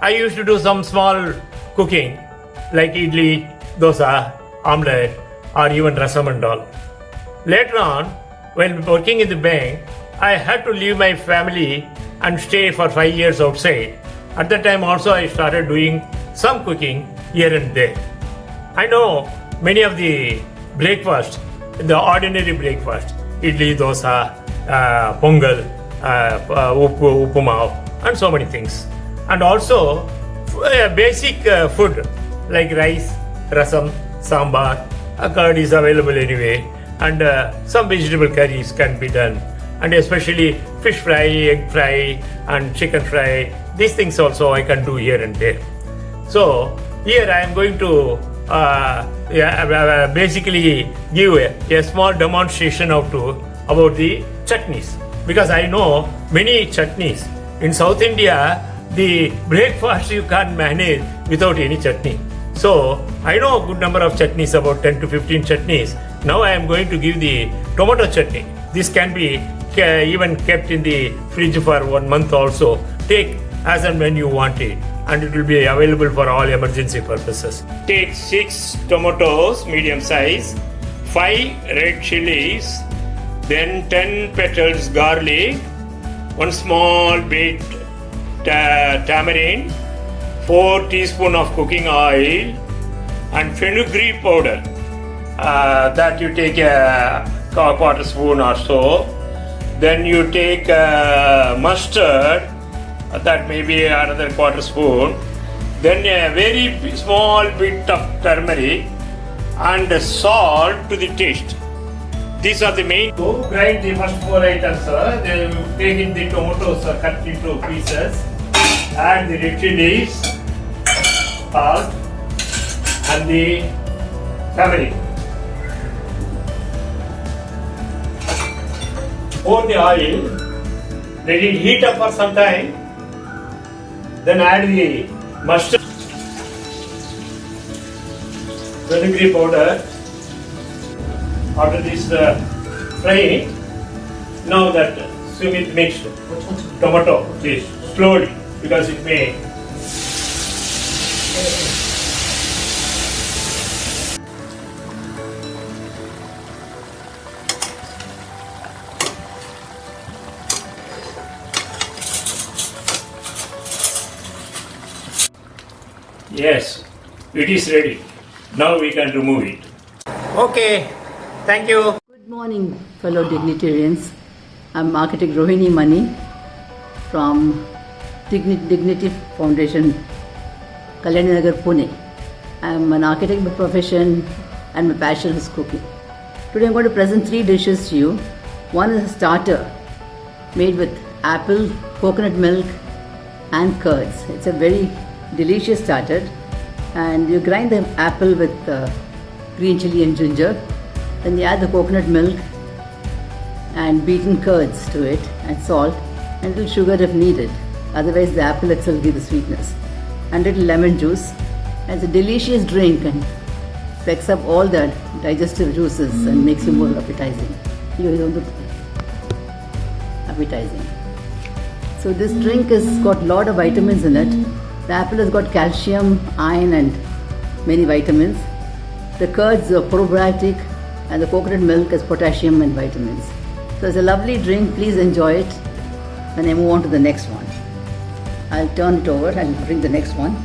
I used to do some small cooking like idli, dosa, omelette, or even rasam and all. Later on, when working in the bank, I had to leave my family and stay for 5 years outside. At that time also I started doing some cooking here and there. I know many of the breakfast, the ordinary breakfast, idli, dosa, pongal, upuma, and so many things. And also basic food like rice, rasam, sambar, a curd is available anyway, and some vegetable curries can be done, and especially fish fry, egg fry, and chicken fry. These things also I can do here and there. So here I am going to basically give a small demonstration about the chutneys, because I know many chutneys. In South India, the breakfast you can't manage without any chutney. So I know a good number of chutneys, about 10 to 15 chutneys. Now I am going to give the tomato chutney. This can be even kept in the fridge for 1 month also. Take as and when you want it, and it will be available for all emergency purposes. Take 6 tomatoes, medium size, 5 red chilies, then 10 petals garlic, 1 small bit tamarind, 4 teaspoons of cooking oil, and fenugreek powder. That you take a quarter spoon or so. Then you take mustard, that may be another quarter spoon. Then a very small bit of turmeric and salt to the taste. These are the main. So grind the first 4 items. Then take in the tomatoes cut into pieces. Add the red chilies, salt, and the turmeric. Pour the oil, let it heat up for some time. Then add the mustard, fenugreek powder. After this frying, now that Sumit mixed tomato, please slowly, because it may. Yes, it is ready. Now we can remove it. Okay, thank you. Good morning, fellow dignitarians. I'm architect Rohini Mani from Dignity Foundation, Kalyani Nagar, Pune. I'm an architect by profession and my passion is cooking. Today I'm going to present 3 dishes to you. One is a starter made with apple, coconut milk and curds. It's a very delicious starter, and you grind the apple with green chili and ginger. Then you add the coconut milk and beaten curds to it and salt and little sugar if needed. Otherwise the apple itself gives the sweetness. And little lemon juice. And it's a delicious drink and picks up all the digestive juices and makes you more appetizing. Appetizing. So this drink has got a lot of vitamins in it. The apple has got calcium, iron and many vitamins. The curds are probiotic and the coconut milk has potassium and vitamins. So it's a lovely drink, please enjoy it. Then I move on to the next one. I'll turn it over and bring the next one.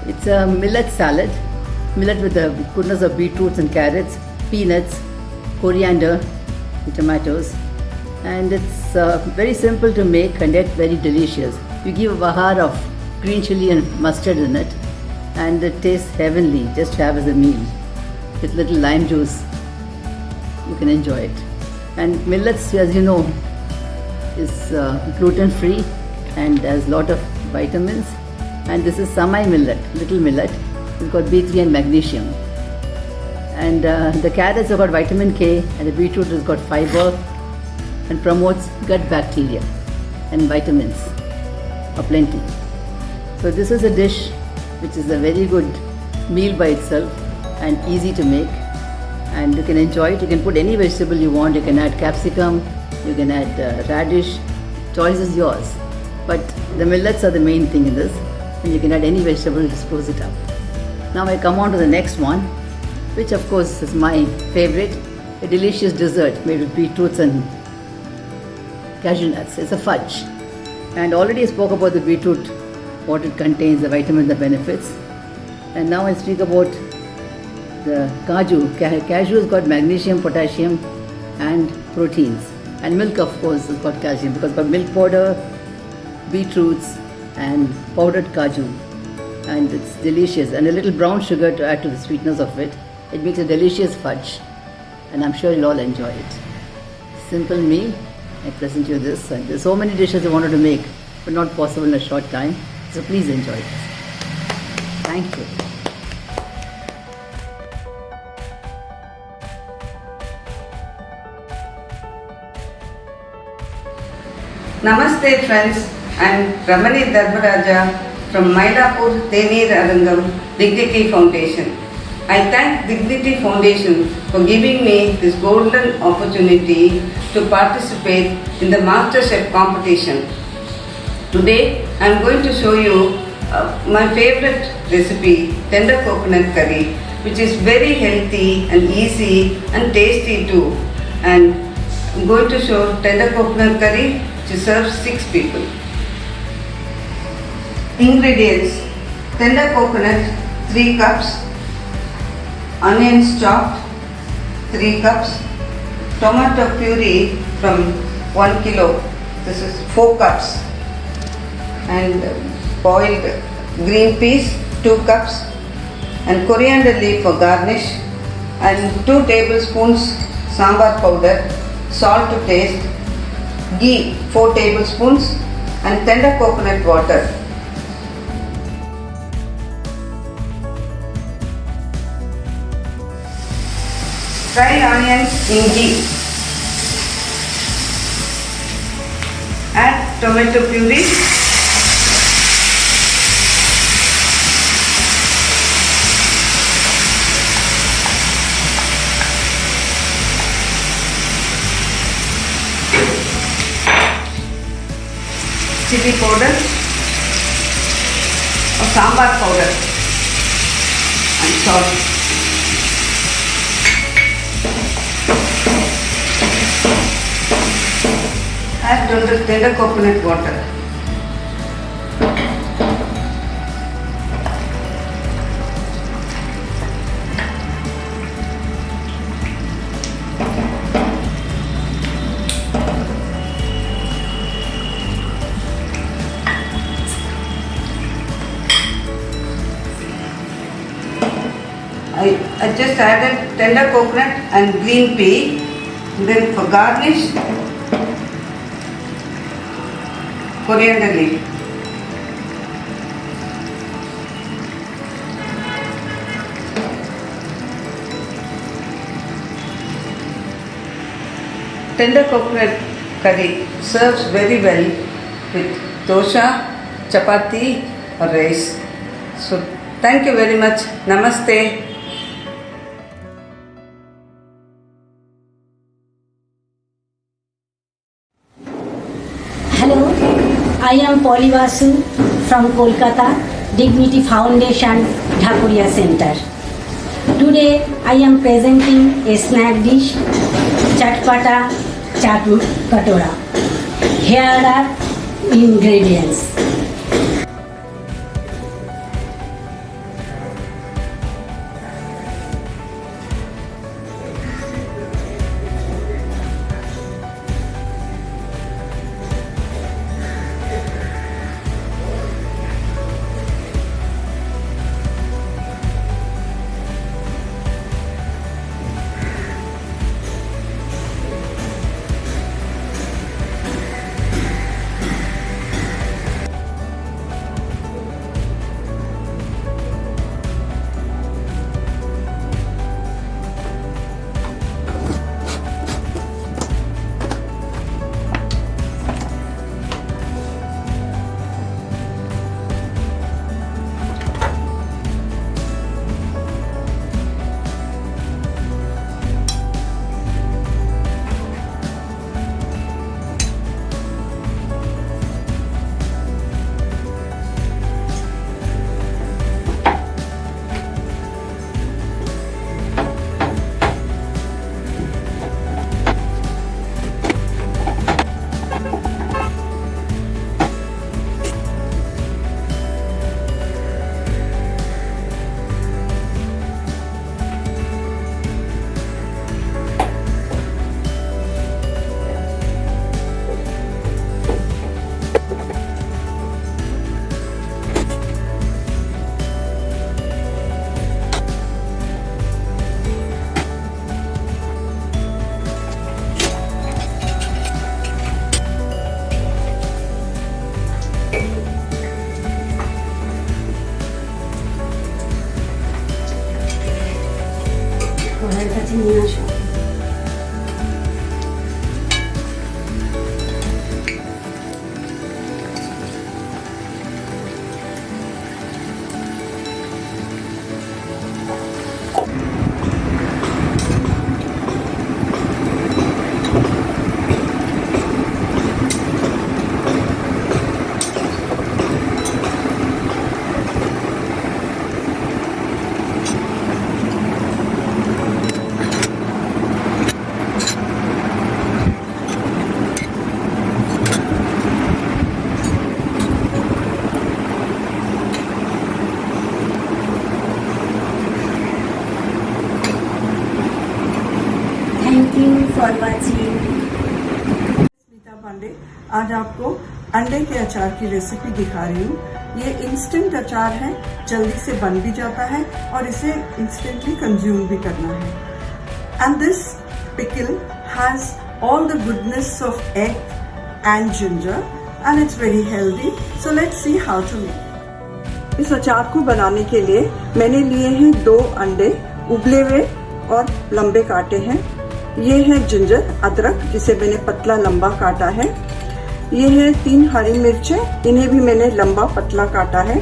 It's a millet salad. Millet with the goodness of beetroots and carrots, peanuts, coriander, and tomatoes. And it's very simple to make and yet very delicious. You give a bahar of green chili and mustard in it and it tastes heavenly, just have as a meal. With little lime juice, you can enjoy it. And millets, as you know, is gluten free and has a lot of vitamins. And this is semi millet, little millet. It's got B3 and magnesium. And the carrots have got vitamin K and the beetroot has got fiber and promotes gut bacteria and vitamins are plenty. So this is a dish which is a very good meal by itself and easy to make, and you can enjoy it. You can put any vegetable you want. You can add capsicum, you can add radish, choice is yours. But the millets are the main thing in this, and you can add any vegetable to spruce it up. Now I come on to the next one, which of course is my favorite, a delicious dessert made with beetroots and cashew nuts. It's a fudge. And already I spoke about the beetroot, what it contains, the vitamins, the benefits. And now I'll speak about the cashew has got magnesium, potassium and proteins. And milk, of course, has got calcium because it's got milk powder, beetroots and powdered kaju. And it's delicious. And a little brown sugar to add to the sweetness of it. It makes a delicious fudge. And I'm sure you'll all enjoy it. Simple me, I present you this. And there's so many dishes I wanted to make, but not possible in a short time. So please enjoy it. Thank you. Namaste friends, I am Ramani Dharmaraja from Mylapore Tenir Arangam Dignity Foundation. I thank Dignity Foundation for giving me this golden opportunity to participate in the MasterChef competition. Today I am going to show you my favorite recipe, tender coconut curry, which is very healthy and easy and tasty too. And I am going to show tender coconut curry to serve 6 people. Ingredients: tender coconut 3 cups, onions chopped 3 cups, tomato puree from 1 kilo, this is 4 cups, and boiled green peas 2 cups, and coriander leaf for garnish, and 2 tablespoons sambar powder, salt to taste, ghee 4 tablespoons, and tender coconut water. Fry onions in ghee. Add tomato puree. Chili powder or sambar powder and salt. Add tender coconut water. I just added tender coconut and green pea. Then for garnish, coriander leaf. Tender coconut curry serves very well with dosha, chapati or rice. So thank you very much. Namaste. Hello, I am Polly Vasu from Kolkata, Dignity Foundation, Dhakuria Center. Today I am presenting a snack dish, Chatpata Chaat Katora. Here are ingredients. Pandey. आज आपको अंडे के अचार की recipe दिखा रही हूँ। ये इंस्टेंट अचार है, जल्दी से बन भी जाता है और इसे इंस्टेंटली कंज्यूम भी करना है। And this pickle has all the goodness of egg and ginger and it's very healthy. So let's see how to make. इस अचार को बनाने के लिए मैंने लिए हैं 2 अंडे, उबले हुए और लंबे काटे हैं। ये है जिंजर, अदरक, जिसे मैंने पतला लंबा काटा है। ये है 3 हरी मिर्चें, इन्हें भी मैंने लंबा पतला काटा है।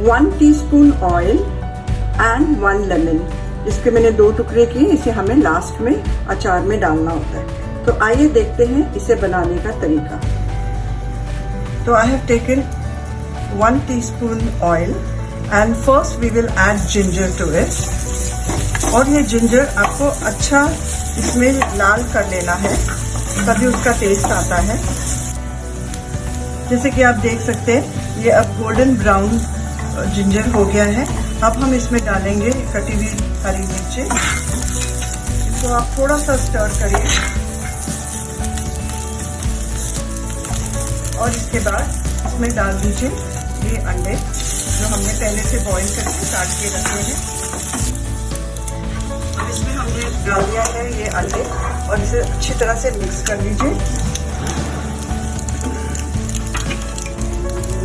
1 टीस्पून ऑयल एंड 1 लेमन, इसके मैंने 2 टुकड़े किए। इसे हमें लास्ट में अचार में डालना होता है। तो आइए देखते हैं इसे बनाने का तरीका। तो I have taken 1 teaspoon oil and first we will add ginger to it. और ये जिंजर आपको अच्छा इसमें लाल कर लेना है, तभी उसका टेस्ट आता है। जैसे कि आप देख सकते हैं ये अब गोल्डन ब्राउन जिंजर हो गया है। अब हम इसमें डालेंगे कटी हुई हरी मिर्चें। इसको आप थोड़ा सा स्टर करिए और इसके बाद इसमें डाल दीजिए ये अंडे जो हमने पहले से बॉईल करके काट के रखे हैं। इसमें हमने डाल दिया है ये अंडे और इसे अच्छी तरह से मिक्स कर लीजिए।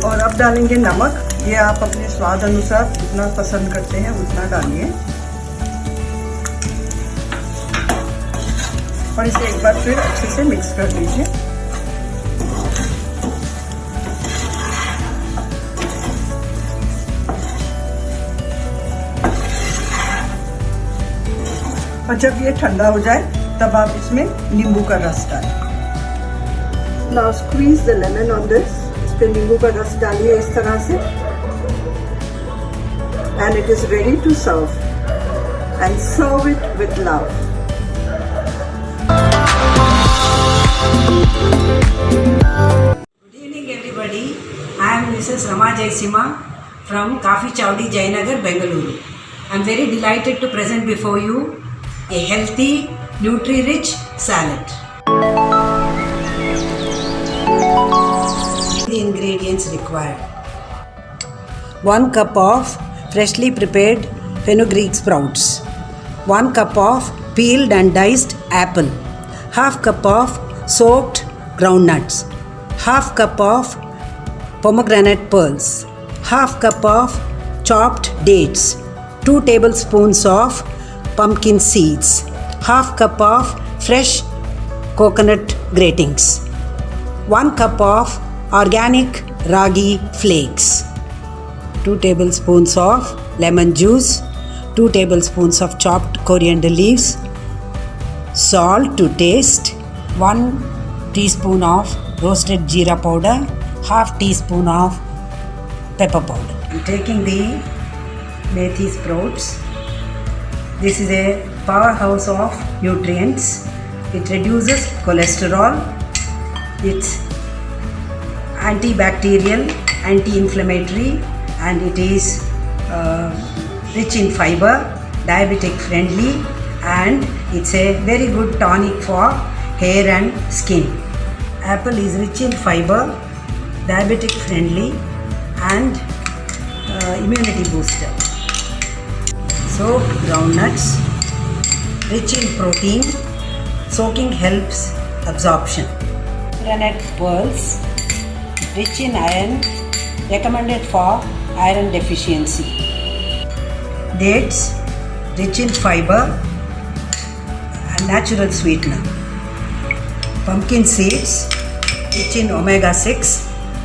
और अब डालेंगे नमक। ये आप अपने स्वाद अनुसार जितना पसंद करते हैं उतना डालिए। और इसे एक बार फिर अच्छे से मिक्स कर लीजिए। और जब ये ठंडा हो जाए तब आप इसमें नींबू का रस डालें। Now squeeze the lemon on this. इस पे नींबू का रस डालिए इस तरह से and it is ready to serve and serve it with love. Good evening everybody. I am Mrs. Rama Jaisima from Kafi Chowdi, Jayanagar, Bengaluru. I am very delighted to present before you a healthy, nutri-rich salad. The ingredients required: 1 cup of freshly prepared fenugreek sprouts, 1 cup of peeled and diced apple, half cup of soaked groundnuts, half cup of pomegranate pearls, half cup of chopped dates, 2 tablespoons of pumpkin seeds, half cup of fresh coconut gratings, 1 cup of organic ragi flakes, 2 tablespoons of lemon juice, 2 tablespoons of chopped coriander leaves, salt to taste, 1 teaspoon of roasted jeera powder, half teaspoon of pepper powder. I'm taking the methi sprouts. This is a powerhouse of nutrients. It reduces cholesterol. It's antibacterial, anti-inflammatory, and it is rich in fiber, diabetic friendly, and it's a very good tonic for hair and skin. Apple is rich in fiber, diabetic friendly, and immunity booster. Soaked groundnuts, rich in protein, soaking helps absorption. Granite pearls, rich in iron, recommended for iron deficiency. Dates, rich in fiber and natural sweetener. Pumpkin seeds, rich in omega-6,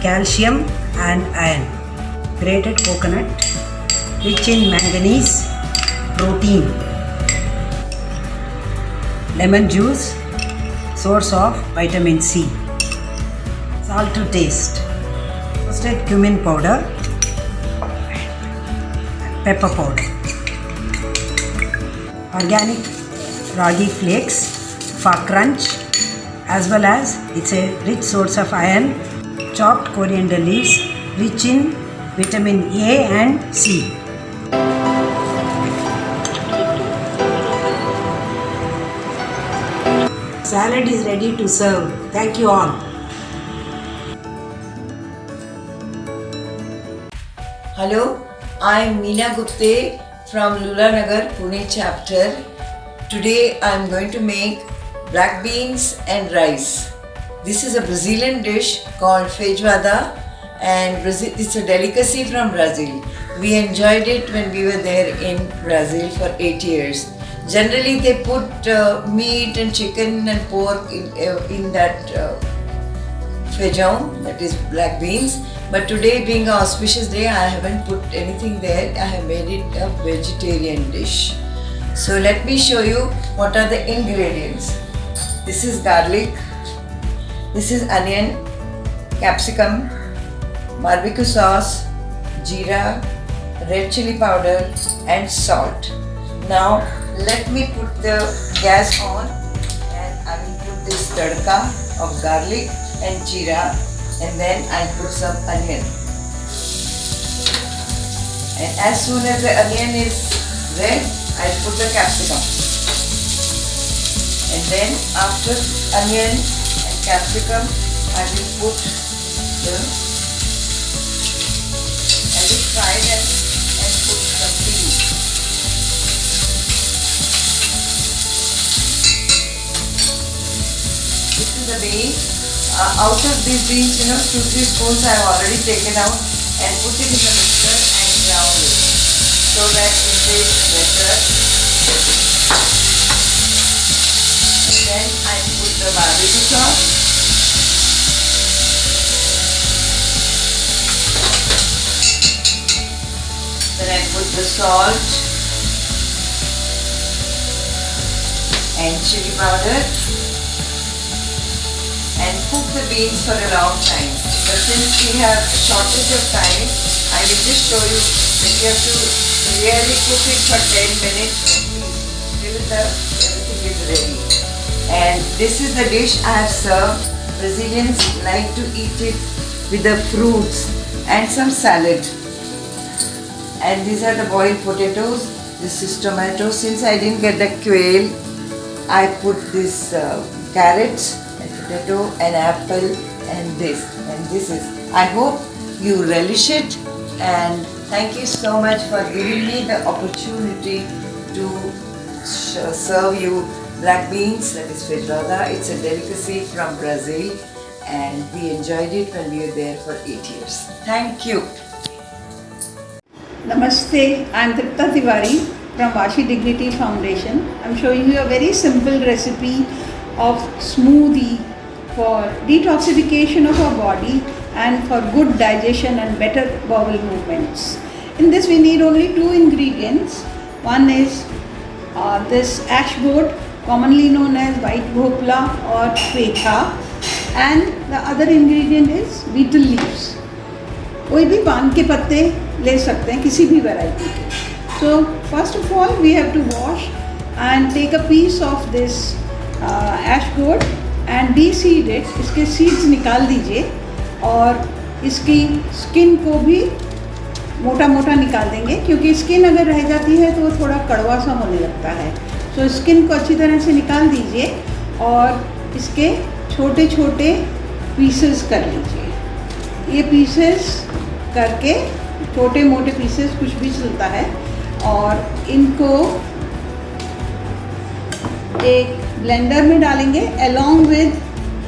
calcium and iron. Grated coconut, rich in manganese, protein. Lemon juice, source of vitamin C. Salt to taste. Roasted cumin powder, pepper powder. Organic ragi flakes for crunch, as well as it's a rich source of iron. Chopped coriander leaves, rich in vitamin A and C. Salad is ready to serve. Thank you all. Hello, I am Meena Gupte from Lulanagar, Pune chapter. Today I am going to make black beans and rice. This is a Brazilian dish called feijoada, and it's a delicacy from Brazil. We enjoyed it when we were there in Brazil for 8 years. Generally they put meat and chicken and pork in that feijão, that is black beans. But today being an auspicious day, I haven't put anything there. I have made it a vegetarian dish. So let me show you what are the ingredients. This is garlic, this is onion, capsicum, barbecue sauce, jeera, red chili powder and salt. Now let me put the gas on and I will put this tadka of garlic and jeera, and then I'll put some onion. And as soon as the onion is red, I'll put the capsicum. And then after onion and capsicum, I will put I will fry them and put some peas. This is the beans. Out of these beans, 2-3 spoons I have already taken out and put it in the mixer and ground it so that it tastes better. And then I put the barbecue sauce. Then I put the salt and chili powder and cook the beans for a long time. But since we have a shortage of time, I will just show you that you have to really cook it for 10 minutes till everything is ready. And this is the dish I have served. Brazilians like to eat it with the fruits and some salad. And these are the boiled potatoes. This is tomato. Since I didn't get the quail, I put this carrots, potato, an apple, and this is. I hope you relish it, and thank you so much for giving me the opportunity to serve you black beans, that is feijoada. It's a delicacy from Brazil, and we enjoyed it when we were there for 8 years. Thank you. Namaste, I am Tripta Tiwari from Vashi Dignity Foundation. I am showing you a very simple recipe of smoothie for detoxification of our body and for good digestion and better bowel movements. In this we need only 2 ingredients. One is this ash board, commonly known as white bhopla or petha, and the other ingredient is betel leaves. कोई भी पान के पत्ते ले सकते हैं, किसी भी वैरायटी के. So first of all we have to wash and take a piece of this ash gourd and de-seed it. इसके seeds निकाल दीजिए और इसकी skin को भी मोटा मोटा निकाल देंगे, क्योंकि स्किन अगर रह जाती है तो वो थोड़ा कड़वा सा होने लगता है. तो स्किन को अच्छी तरह से निकाल दीजिए और इसके छोटे छोटे पीसेस कर लीजिए. ये पीसेस करके छोटे मोटे पीसेस कुछ भी चलता है, और इनको एक ब्लेंडर में डालेंगे along with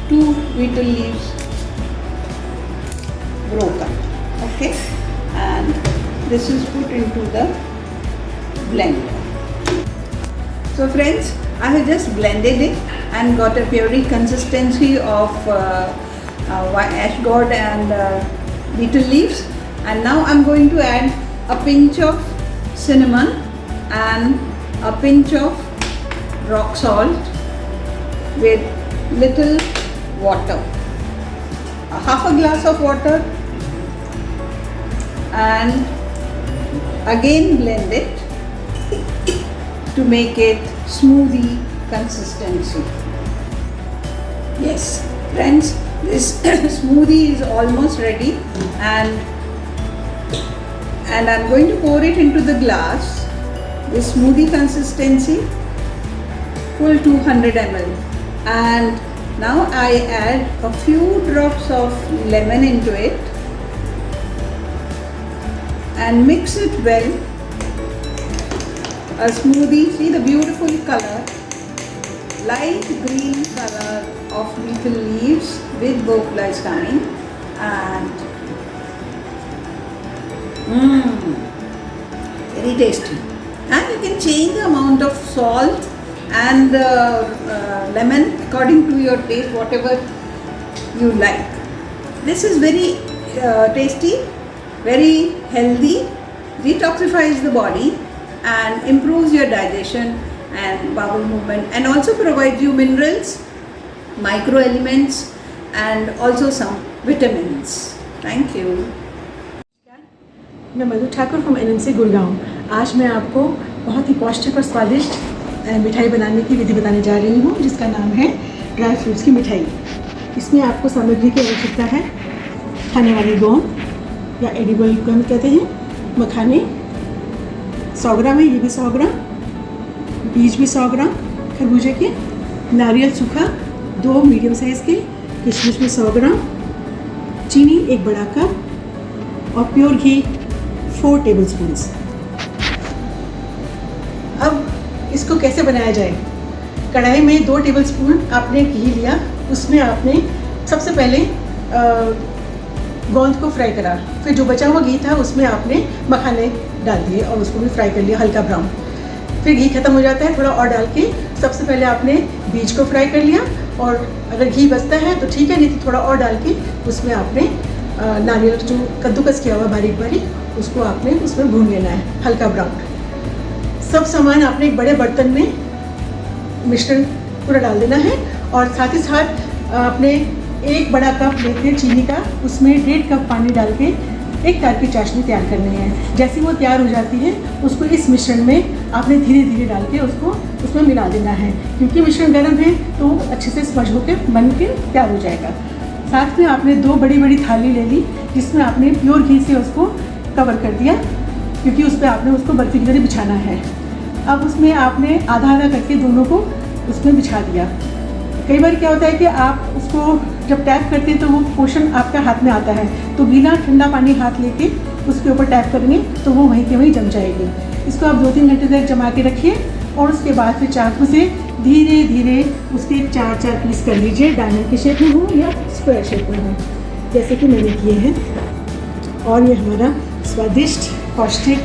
2 betel leaves broken. Okay, and this is put into the blender. So friends, I have just blended it and got a puree consistency of ash gourd and betel leaves, and now I'm going to add a pinch of cinnamon and a pinch of rock salt with little water, half a glass of water, and again blend it to make it smoothie consistency. Yes friends, this smoothie is almost ready, and I'm going to pour it into the glass. This smoothie consistency, full 200 ml, and now I add a few drops of lemon into it and mix it well. A smoothie, see the beautiful color, light green color of little leaves with bokla is coming, and very tasty. And you can change the amount of salt and lemon according to your taste, whatever you like. This is very tasty, very healthy, detoxifies the body and improves your digestion and bowel movement, and also provides you minerals, micro elements and also some vitamins. Thank you. मैं मधु Thakur from NMC Gurgaon. आज मैं आपको बहुत ही पौष्टिक और स्वादिष्ट मिठाई बनाने की विधि बताने जा रही हूँ, जिसका नाम है ड्राई फ्रूट्स की मिठाई। इसमें आपको सामग्री की आवश्यकता है खाने वाली गोंद या एडिबल को हम कहते हैं, मखाने 100 ग्राम है, ये भी 100 ग्राम, बीज भी 100 ग्राम खरबूजे के, नारियल सूखा 2 मीडियम साइज़ के, किशमिश भी 100 ग्राम, चीनी 1 बड़ा कप और प्योर घी 4 टेबलस्पून्स। अब इसको कैसे बनाया जाए? कढ़ाई में 2 टेबलस्पून आपने घी लिया, उसमें आपने सबसे पहले गोंद को फ्राई करा, फिर जो बचा हुआ घी था उसमें आपने मखाने डाल दिए और उसको भी फ्राई कर लिया हल्का ब्राउन। फिर घी खत्म हो जाता है, थोड़ा और डाल के सबसे पहले आपने बीज को फ्राई कर लिया, और अगर घी बचता है तो ठीक है, नहीं तो थोड़ा और डाल के उसमें आपने नारियल जो कद्दूकस किया हुआ बारीक बारीक, उसको आपने उसमें भून लेना है हल्का ब्राउन। सब सामान आपने एक बड़े बर्तन में मिश्रण पूरा डाल देना है, और साथ ही साथ आपने 1 बड़ा कप लेके चीनी का, उसमें 1.5 कप पानी डाल के एक तार की चाशनी तैयार करनी है। जैसे वो तैयार हो जाती है, उसको इस मिश्रण में आपने धीरे धीरे डाल के उसको उसमें मिला देना है, क्योंकि मिश्रण गर्म है तो वो अच्छे से स्पंज होकर बन के तैयार हो जाएगा। साथ में आपने 2 बड़ी बड़ी थाली ले ली, जिसमें आपने प्योर घी से उसको कवर कर दिया, क्योंकि उस पर आपने उसको बर्फी की तरह बिछाना है। अब उसमें आपने आधा आधा करके दोनों को उसमें बिछा दिया। कई बार क्या होता है कि आप उसको जब टैप करते हैं तो वो पोर्शन आपका हाथ में आता है, तो गीला ठंडा पानी हाथ लेके उसके ऊपर टैप करेंगे तो वो वहीं के वहीं जम जाएगी। इसको आप 2-3 घंटे तक जमा के रखिए, और उसके बाद फिर चाकू से धीरे धीरे उसके 4-4 पीस कर लीजिए, डायमंड के शेप में हो या स्क्वायर शेप में हो, जैसे कि मैंने किए हैं। और ये हमारा स्वादिष्ट पौष्टिक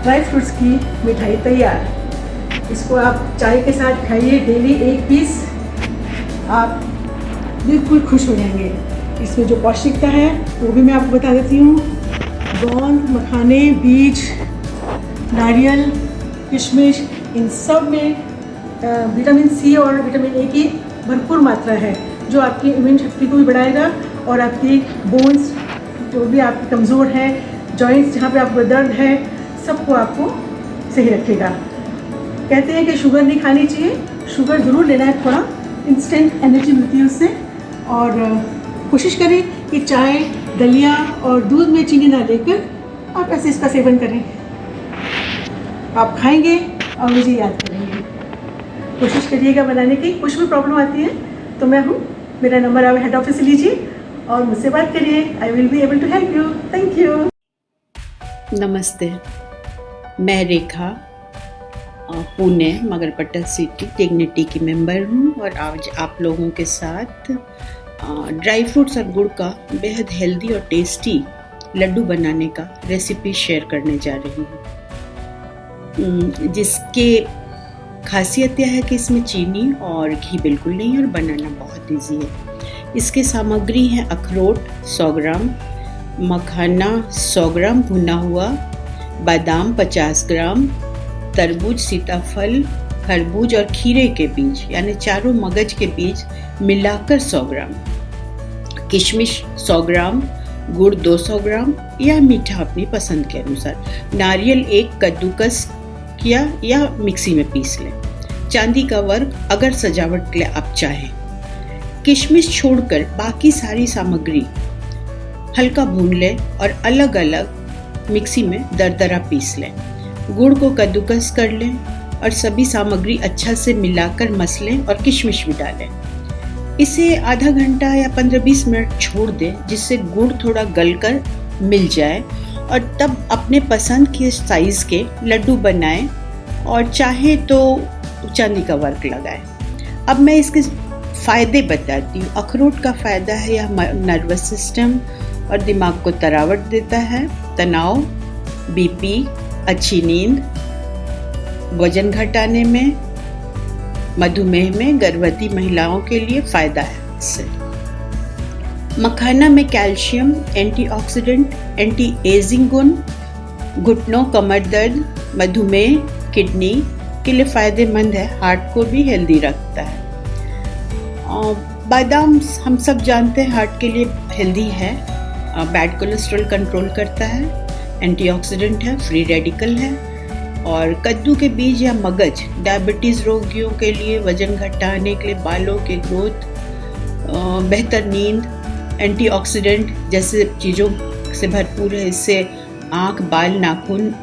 ड्राई फ्रूट्स की मिठाई तैयार। इसको आप चाय के साथ खाइए, डेली 1 पीस, आप बिल्कुल खुश हो जाएंगे। इसमें जो पौष्टिकता है वो भी मैं आपको बता देती हूँ। गोंद, मखाने, बीज, नारियल, किशमिश, इन सब में विटामिन सी और विटामिन ए की भरपूर मात्रा है, जो आपकी इम्यून शक्ति को भी बढ़ाएगा, और आपकी बोन्स जो भी आपकी कमज़ोर है, जॉइंट्स जहाँ पे आपको दर्द है, सबको आपको सही रखेगा। कहते हैं कि शुगर नहीं खानी चाहिए, शुगर ज़रूर लेना है, थोड़ा इंस्टेंट एनर्जी मिलती है उससे। और कोशिश करें कि चाय, दलिया और दूध में चीनी ना लेकर आप ऐसे इसका सेवन करें। आप खाएंगे और मुझे याद करेंगे। कोशिश करिएगा बनाने की। कुछ भी प्रॉब्लम आती है तो मैं हूँ, मेरा नंबर आप हेड ऑफिस से लीजिए और मुझसे बात करिए। I will be able to help you. Thank you. नमस्ते, मैं रेखा पुणे मगरपट्टा सिटी डिग्निटी की मेंबर हूँ, और आज आप लोगों के साथ ड्राई फ्रूट्स और गुड़ का बेहद हेल्दी और टेस्टी लड्डू बनाने का रेसिपी शेयर करने जा रही हूँ, जिसके खासियत यह है कि इसमें चीनी और घी बिल्कुल नहीं, और बनाना बहुत इजी है। इसके सामग्री हैं अखरोट 100 ग्राम, मखाना 100 ग्राम भुना हुआ, बादाम 50 ग्राम, तरबूज, सीताफल, खरबूज और खीरे के बीज यानी चारों मगज के बीज मिलाकर 100 ग्राम, किशमिश 100 ग्राम, गुड़ 200 ग्राम या मीठा अपनी पसंद के अनुसार, नारियल 1 कद्दूकस किया या मिक्सी में पीस लें, चांदी का वर्क अगर सजावट के लिए आप चाहें। किशमिश छोड़कर बाकी सारी सामग्री हल्का भून लें और अलग अलग मिक्सी में दरदरा पीस लें। गुड़ को कद्दूकस कर लें, और सभी सामग्री अच्छा से मिलाकर मसलें और किशमिश भी डालें। इसे आधा घंटा या 15-20 मिनट छोड़ दें जिससे गुड़ थोड़ा गलकर मिल जाए और तब अपने पसंद के साइज़ के लड्डू बनाएं और चाहे तो चांदी का वर्क लगाएं। अब मैं इसके फ़ायदे बताती हूँ। अखरोट का फ़ायदा है यह नर्वस सिस्टम और दिमाग को तरावट देता है, तनाव, बीपी, अच्छी नींद, वजन घटाने में, मधुमेह में, गर्भवती महिलाओं के लिए फ़ायदा है इससे। मखाना में कैल्शियम, एंटीऑक्सीडेंट, एंटी एजिंग गुण, घुटनों, कमर दर्द, मधुमेह, किडनी के लिए फ़ायदेमंद है, हार्ट को भी हेल्दी रखता है। बादाम हम सब जानते हैं हार्ट के लिए हेल्दी है, बैड कोलेस्ट्रॉल कंट्रोल करता है, एंटीऑक्सीडेंट है, फ्री रेडिकल है। और कद्दू के बीज या मगज डायबिटीज़ रोगियों के लिए, वजन घटाने के लिए, बालों के ग्रोथ, बेहतर नींद, एंटीऑक्सीडेंट जैसे चीज़ों से भरपूर है। इससे आँख, बाल, नाखून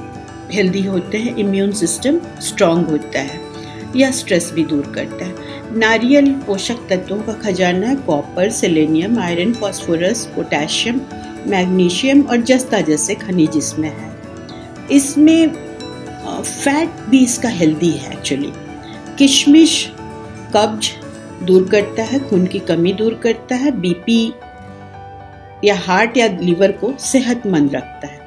हेल्दी होते हैं, इम्यून सिस्टम स्ट्रॉन्ग होता है, यह स्ट्रेस भी दूर करता है। नारियल पोषक तत्वों का खजाना है, copper, selenium, iron, phosphorus, potassium, magnesium और जस्ता जैसे खनिज इसमें है। इसमें फैट भी इसका हेल्दी है एक्चुअली। किशमिश कब्ज दूर करता है, खून की कमी दूर करता है, बीपी या हार्ट या लीवर को सेहतमंद रखता है।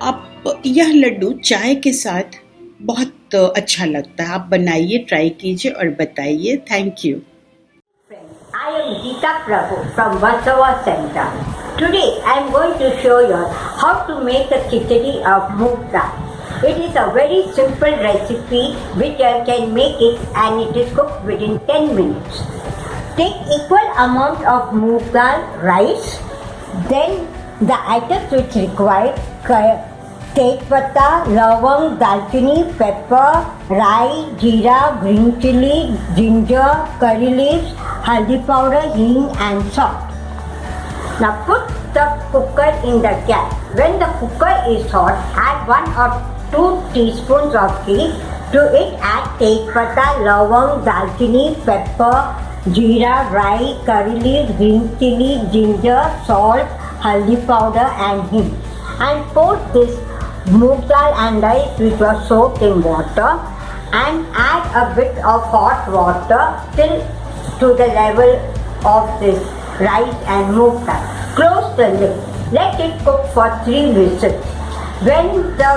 अब यह लड्डू चाय के साथ बहुत अच्छा लगता है। आप बनाइए, ट्राई कीजिए और बताइए। Thank you. I am Geeta Prabhu from Varsava Center. Today I am going to show you how to make a khichdi of moong dal. It is a very simple recipe which I can make it and it is cooked within 10 minutes. Take equal amount of moong dal, rice, then the items which required: तेजपत्ता, लवंग, दालचीनी, pepper, राई, जीरा, green chili, ginger, curry leaves, haldi powder, hing and salt. Now put the cooker in the gas. When the cooker is hot, add 1 or 2 teaspoons of ghee. To it add tejpatta, lavang, dalchini, pepper, jeera, rai, curry leaves, green chili, ginger, salt, haldi powder and hing. And pour this moong dal and rice which was soaked in water and add a bit of hot water till to the level of this rice and moong dal. Close the lid. Let it cook for 3 whistles. When the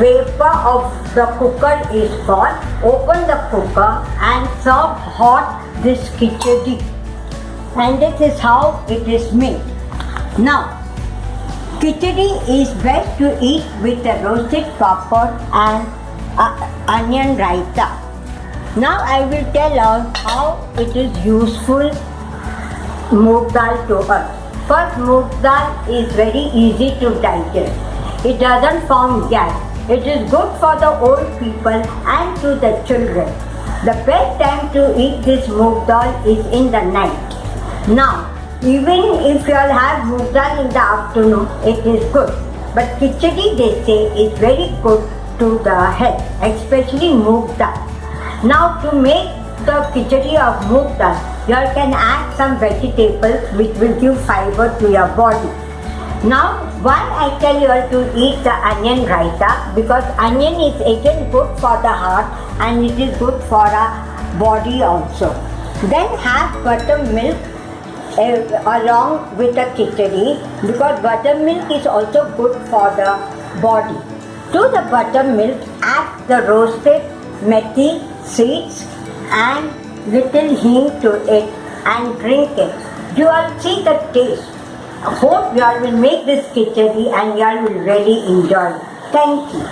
vapor of the cooker is gone, open the cooker and serve hot this khichdi. And this is how it is made. Now, khichdi is best to eat with a roasted papad and onion raita. Now I will tell you how it is useful moong dal to us. First, moong dal is very easy to digest. It doesn't form gas. It is good for the old people and to the children. The best time to eat this moong dal is in the night. Now, even if you all have moong dal in the afternoon, it is good. But khichdi, they say, is very good to the health, especially moong dal. Now to make the khichdi of moong dal, you all can add some vegetables which will give fiber to your body. Now, why I tell you all to eat the onion raita? Because onion is again good for the heart and it is good for our body also. Then have buttermilk along with the khichdi, because buttermilk is also good for the body. To the buttermilk, add the roasted methi seeds and little hing to it and drink it. You all see the taste. I hope you all will make this khichdi and you all will really enjoy it. Thank you.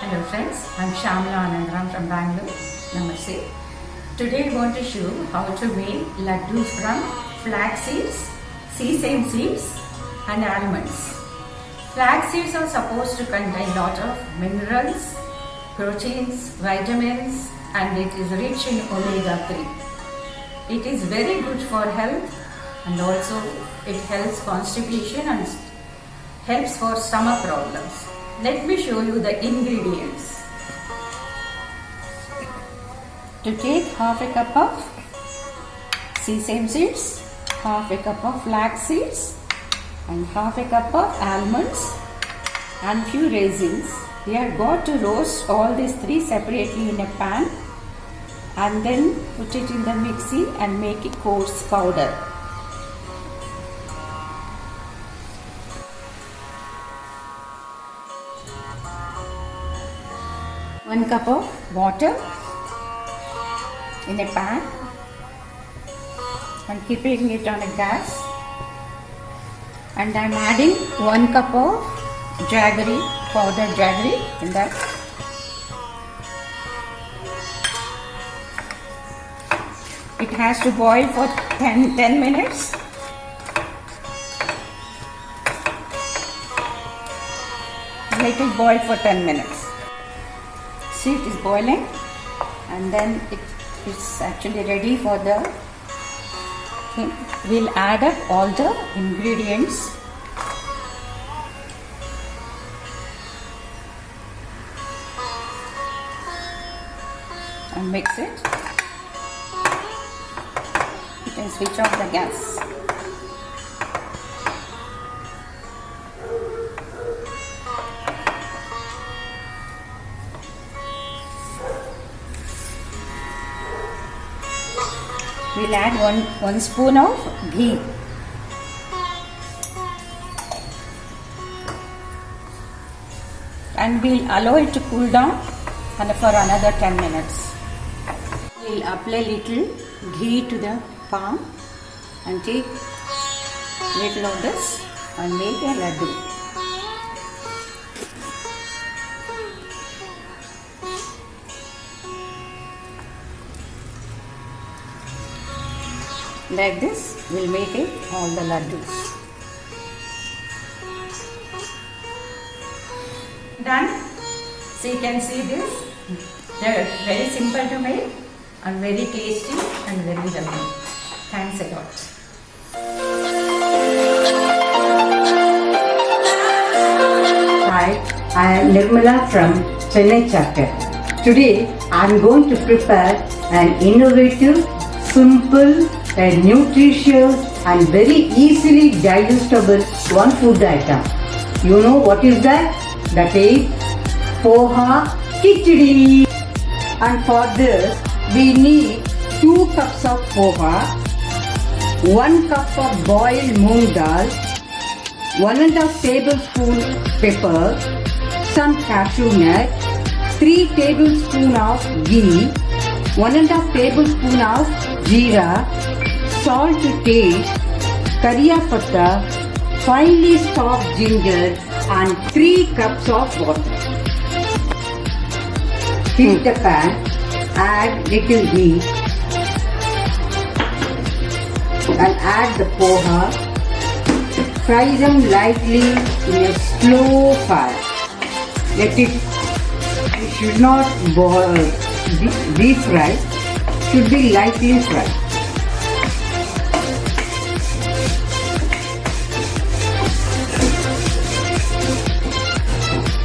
Hello friends, I'm Shamla Anandram from Bangalore. Namaste. Today I want to show how to make laddus from flax seeds, sesame seeds and almonds. Flax seeds are supposed to contain lot of minerals, proteins, vitamins and it is rich in omega-3. It is very good for health and also it helps constipation and helps for stomach problems. Let me show you the ingredients. To take half a cup of sesame seeds, half a cup of flax seeds, and half a cup of almonds and few raisins. We are going to roast all these three separately in a pan and then put it in the mixie and make a coarse powder. One cup of water in a pan and keeping it on a gas, and I am adding 1 cup of jaggery, powdered jaggery in that. It has to boil for 10 minutes. Let it boil for 10 minutes. See, it is boiling, and then it's actually ready for the. We'll add up all the ingredients. And mix it. You can switch off the gas. We'll add one spoon of ghee. And we'll allow it to cool down for another 10 minutes. We'll apply little ghee to the palm and take little of this and make a laddu. Like this, we'll make it all the laddus. Done. So you can see this. They're very simple to make and very tasty and very yummy. Thanks a lot. Hi, I am Nirmala from Chennai chapter. Today I am going to prepare an innovative, simple, and nutritious and very easily digestible one food item. You know what is that? That is poha khichdi. And for this we need 2 cups of poha, 1 cup of boiled moong dal, 1½ tablespoon pepper, some cashew nut, 3 tablespoons of ghee, 1½ tablespoon of jeera, salt to taste, kariya patta, finely chopped ginger and 3 cups of water. Heat the pan, add little ghee and add the poha. Fry them lightly in a slow fire. It should not boil, deep fry, should be lightly fried.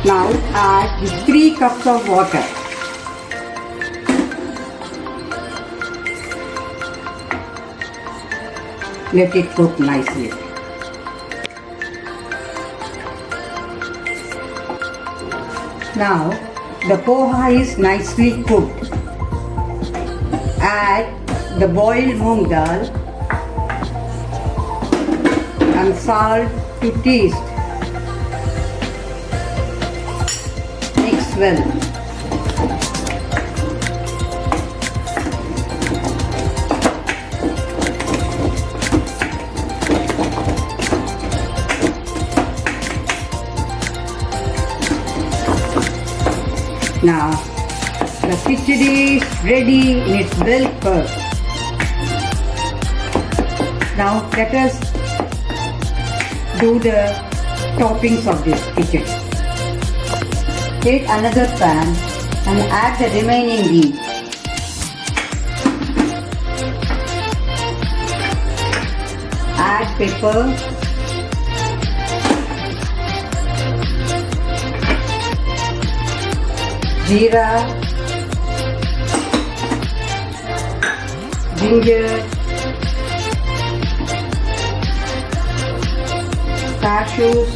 Now add 3 cups of water. Let it cook nicely. Now the poha is nicely cooked. Add the boiled moong dal and salt to taste. Mix well. Now the khichdi is ready in its bell curve. Now let us do the toppings of this khichdi. Take another pan and add the remaining ghee. black pepper, jeera, ginger, cashews,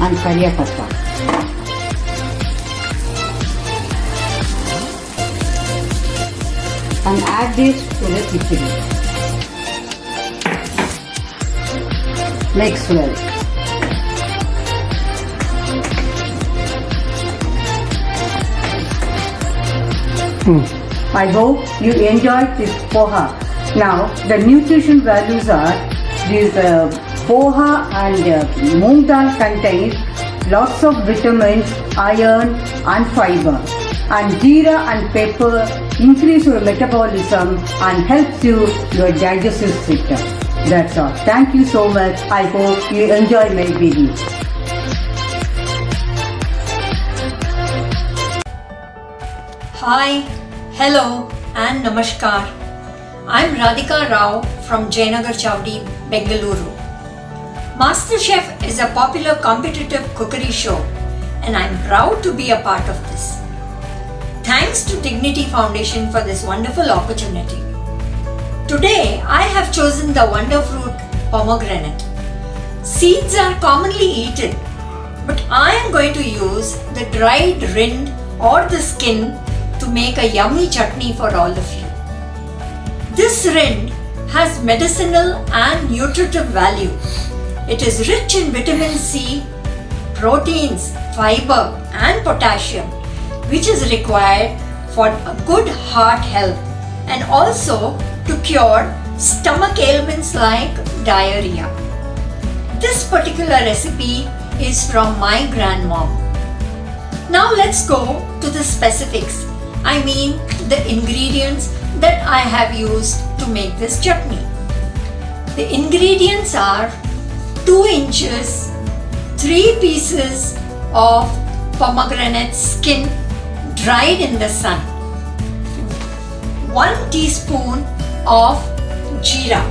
and kari patta. And add this to the khichdi. Mix well. I hope you enjoyed this poha. Now the nutrition values are these poha and moong dal contains lots of vitamins, iron and fiber. And jeera and pepper increase your metabolism and helps you your digestive system. That's all. Thank you so much. I hope you enjoy my video. Hi, hello and namaskar. I'm Radhika Rao from Jayanagar Chowdi, Bengaluru. MasterChef is a popular competitive cookery show and I'm proud to be a part of this. Thanks to Dignity Foundation for this wonderful opportunity. Today I have chosen the wonder fruit pomegranate. Seeds are commonly eaten, but I am going to use the dried rind or the skin to make a yummy chutney for all of you. This rind has medicinal and nutritive value. It is rich in vitamin C, proteins, fiber and potassium, which is required for a good heart health and also to cure stomach ailments like diarrhea. This particular recipe is from my grandmom. Now let's go to the specifics. I mean the ingredients that I have used to make this chutney. The ingredients are 2 inches, 3 pieces of pomegranate skin dried in the sun, 1 teaspoon of jeera,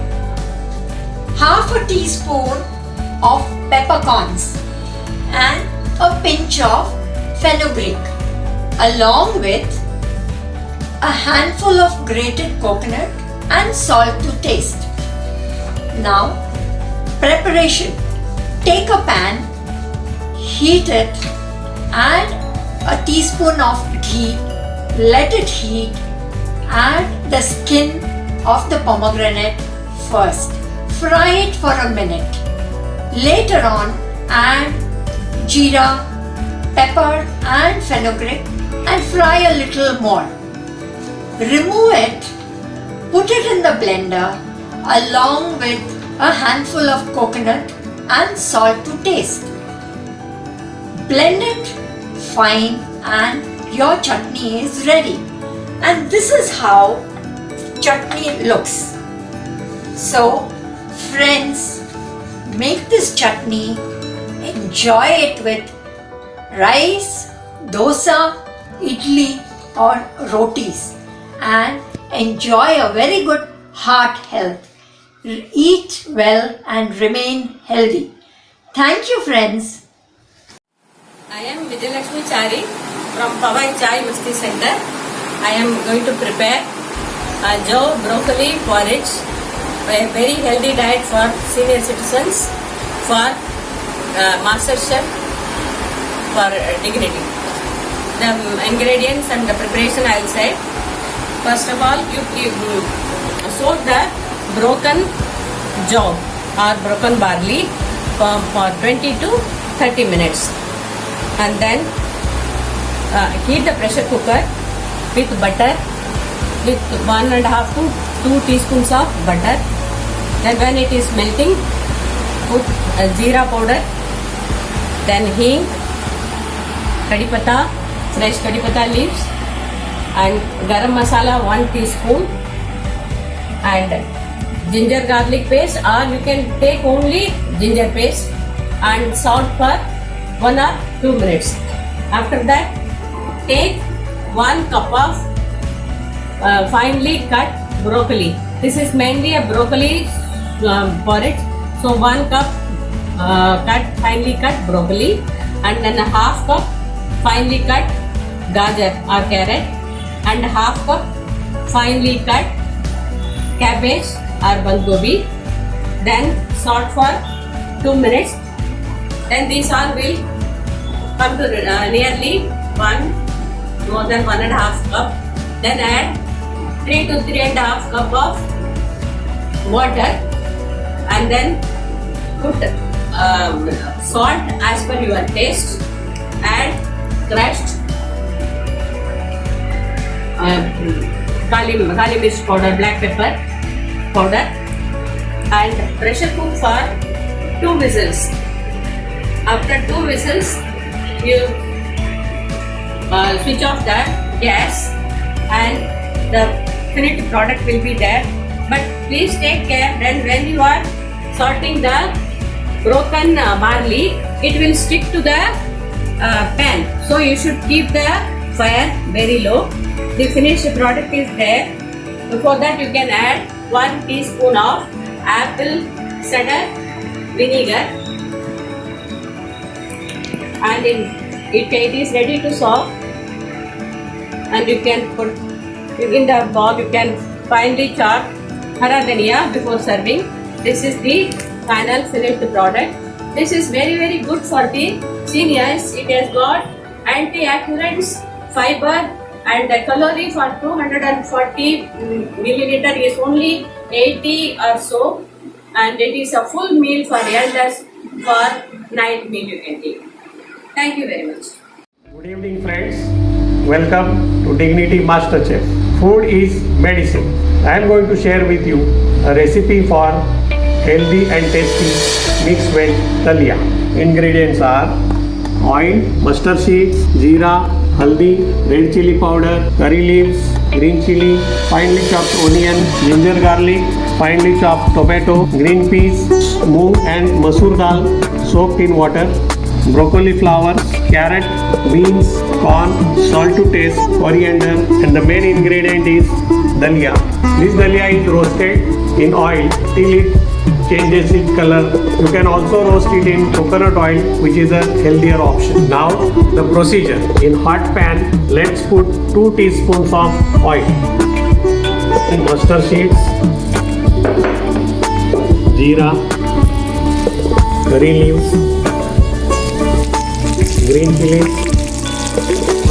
half a teaspoon of peppercorns and a pinch of fenugreek along with a handful of grated coconut and salt to taste. Now, preparation. Take a pan, heat it, add a teaspoon of ghee, let it heat, add the skin of the pomegranate first. Fry it for a minute. Later on, add jeera, pepper and fenugreek and fry a little more. Remove it, put it in the blender along with a handful of coconut and salt to taste. Blend it fine and your chutney is ready. And this is how chutney looks. So friends, make this chutney, enjoy it with rice, dosa, idli or rotis and enjoy a very good heart health. Eat well and remain healthy. Thank you friends. I am Vijayalakshmi Chari from Pawai Chai Masti Center. I am going to prepare a joe broccoli porridge, a very healthy diet for senior citizens, for MasterChef, for Dignity. The ingredients and the preparation I will say. First of all, you soak the broken joe or broken barley for 20 to 30 minutes and then heat the pressure cooker with butter, with 1.5 to 2 teaspoons of butter. Then when it is melting, put jeera powder, then hing, kadi pata, fresh kadi pata leaves, and garam masala 1 teaspoon and ginger garlic paste, or you can take only ginger paste, and salt for 1 or 2 minutes. After that, take 1 cup of finely cut broccoli. This is mainly a broccoli porridge. So 1 cup finely cut broccoli, and then a half cup finely cut gajar or carrot, and half cup finely cut cabbage or bandgobi. Then salt for 2 minutes. Then these all will come to nearly more than 1.5 cup. Then add 3 to 3.5 cup of water, and then put salt as per your taste. Add crushed kali mirch powder, black pepper powder, and pressure cook for 2 whistles. After 2 whistles, you switch off the gas, and the finished product will be there. But please take care that when you are sorting the broken barley, it will stick to the pan. So you should keep the fire very low. The finished product is there. Before that, you can add 1 teaspoon of apple cider vinegar, and it is ready to serve. And you can put in the bowl. You can finely chop hara dhania before serving. This is the final finished product. This is very good for the seniors. It has got antioxidants, fiber, and the calorie for 240 milliliter is only 80 or so, and it is a full meal for elders for night meal you can take. Thank you very much. Good evening, friends. Welcome to Dignity Master Chef. Food is medicine. I am going to share with you a recipe for healthy and tasty mixed veg dalia. Ingredients are oil, mustard seeds, jeera, haldi, red chili powder, curry leaves, green chili, finely chopped onion, ginger garlic, finely chopped tomato, green peas, moong and masoor dal soaked in water, broccoli flowers, carrot, beans, corn, salt to taste, coriander, and the main ingredient is dalia. This dalia is roasted in oil till it changes its color. You can also roast it in coconut oil, which is a healthier option. Now the procedure. In hot pan, let's put 2 teaspoons of oil, mustard seeds, jeera, curry leaves, green chilies.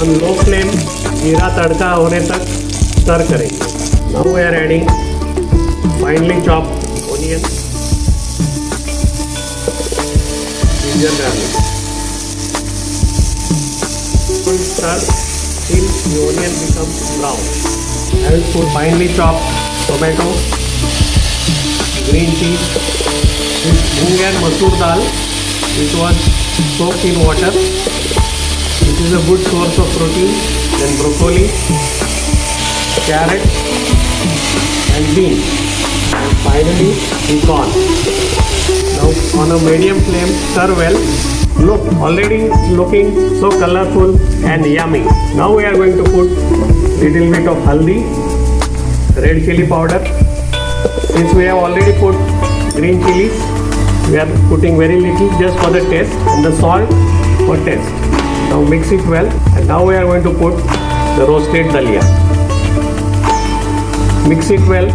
On low flame, जीरा तड़का होने तक stir करेंगे. Now we are adding finely chopped onion, ginger garlic. Stir till the onion becomes brown. I will put finely chopped tomato, green peas, moong and masoor dal, which was soaked in water. This is a good source of protein. Then broccoli, carrot and beans, and finally the corn. Now on a medium flame, stir well. Look, already it's looking so colorful and yummy. Now we are going to put little bit of haldi, red chili powder. Since we have already put green chilies, we are putting very little just for the taste, and the salt for taste. Now mix it well, and now we are going to put the roasted dalia. Mix it well.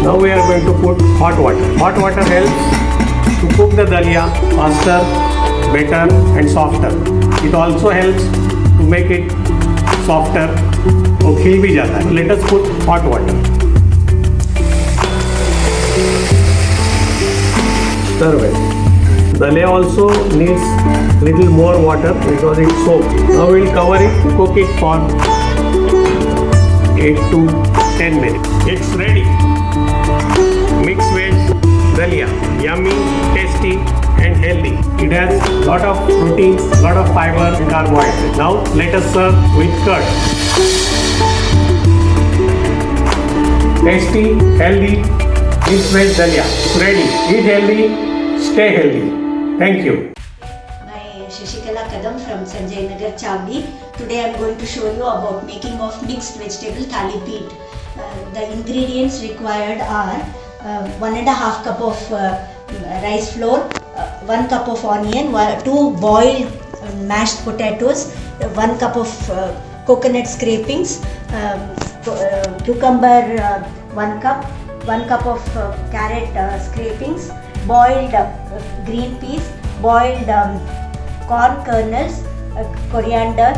Now we are going to put hot water. Hot water helps to cook the dalia faster, better and softer. It also helps to make it softer और खिल भी जाता है. Let us put hot water. Stir well. Dalia also needs little more water because it's soaked. Now we will cover it, cook it for 8 to 10 minutes. It's ready. Mixed veg dalia, yummy, tasty and healthy. It has lot of protein, lot of fiber and carbohydrates. Now let us serve with curd. Tasty, healthy, mixed veg dalia. Ready. Eat healthy, stay healthy. Thank you. Shashikala Kadam from Sanjay Nagar Chavdi. Today I am going to show you about making of mixed vegetable thali peet. The ingredients required are 1.5 cup of rice flour, 1 cup of onion, 2 boiled mashed potatoes, 1 cup of coconut scrapings, cucumber 1 cup, 1 cup of carrot scrapings, boiled green peas, boiled corn kernels, coriander,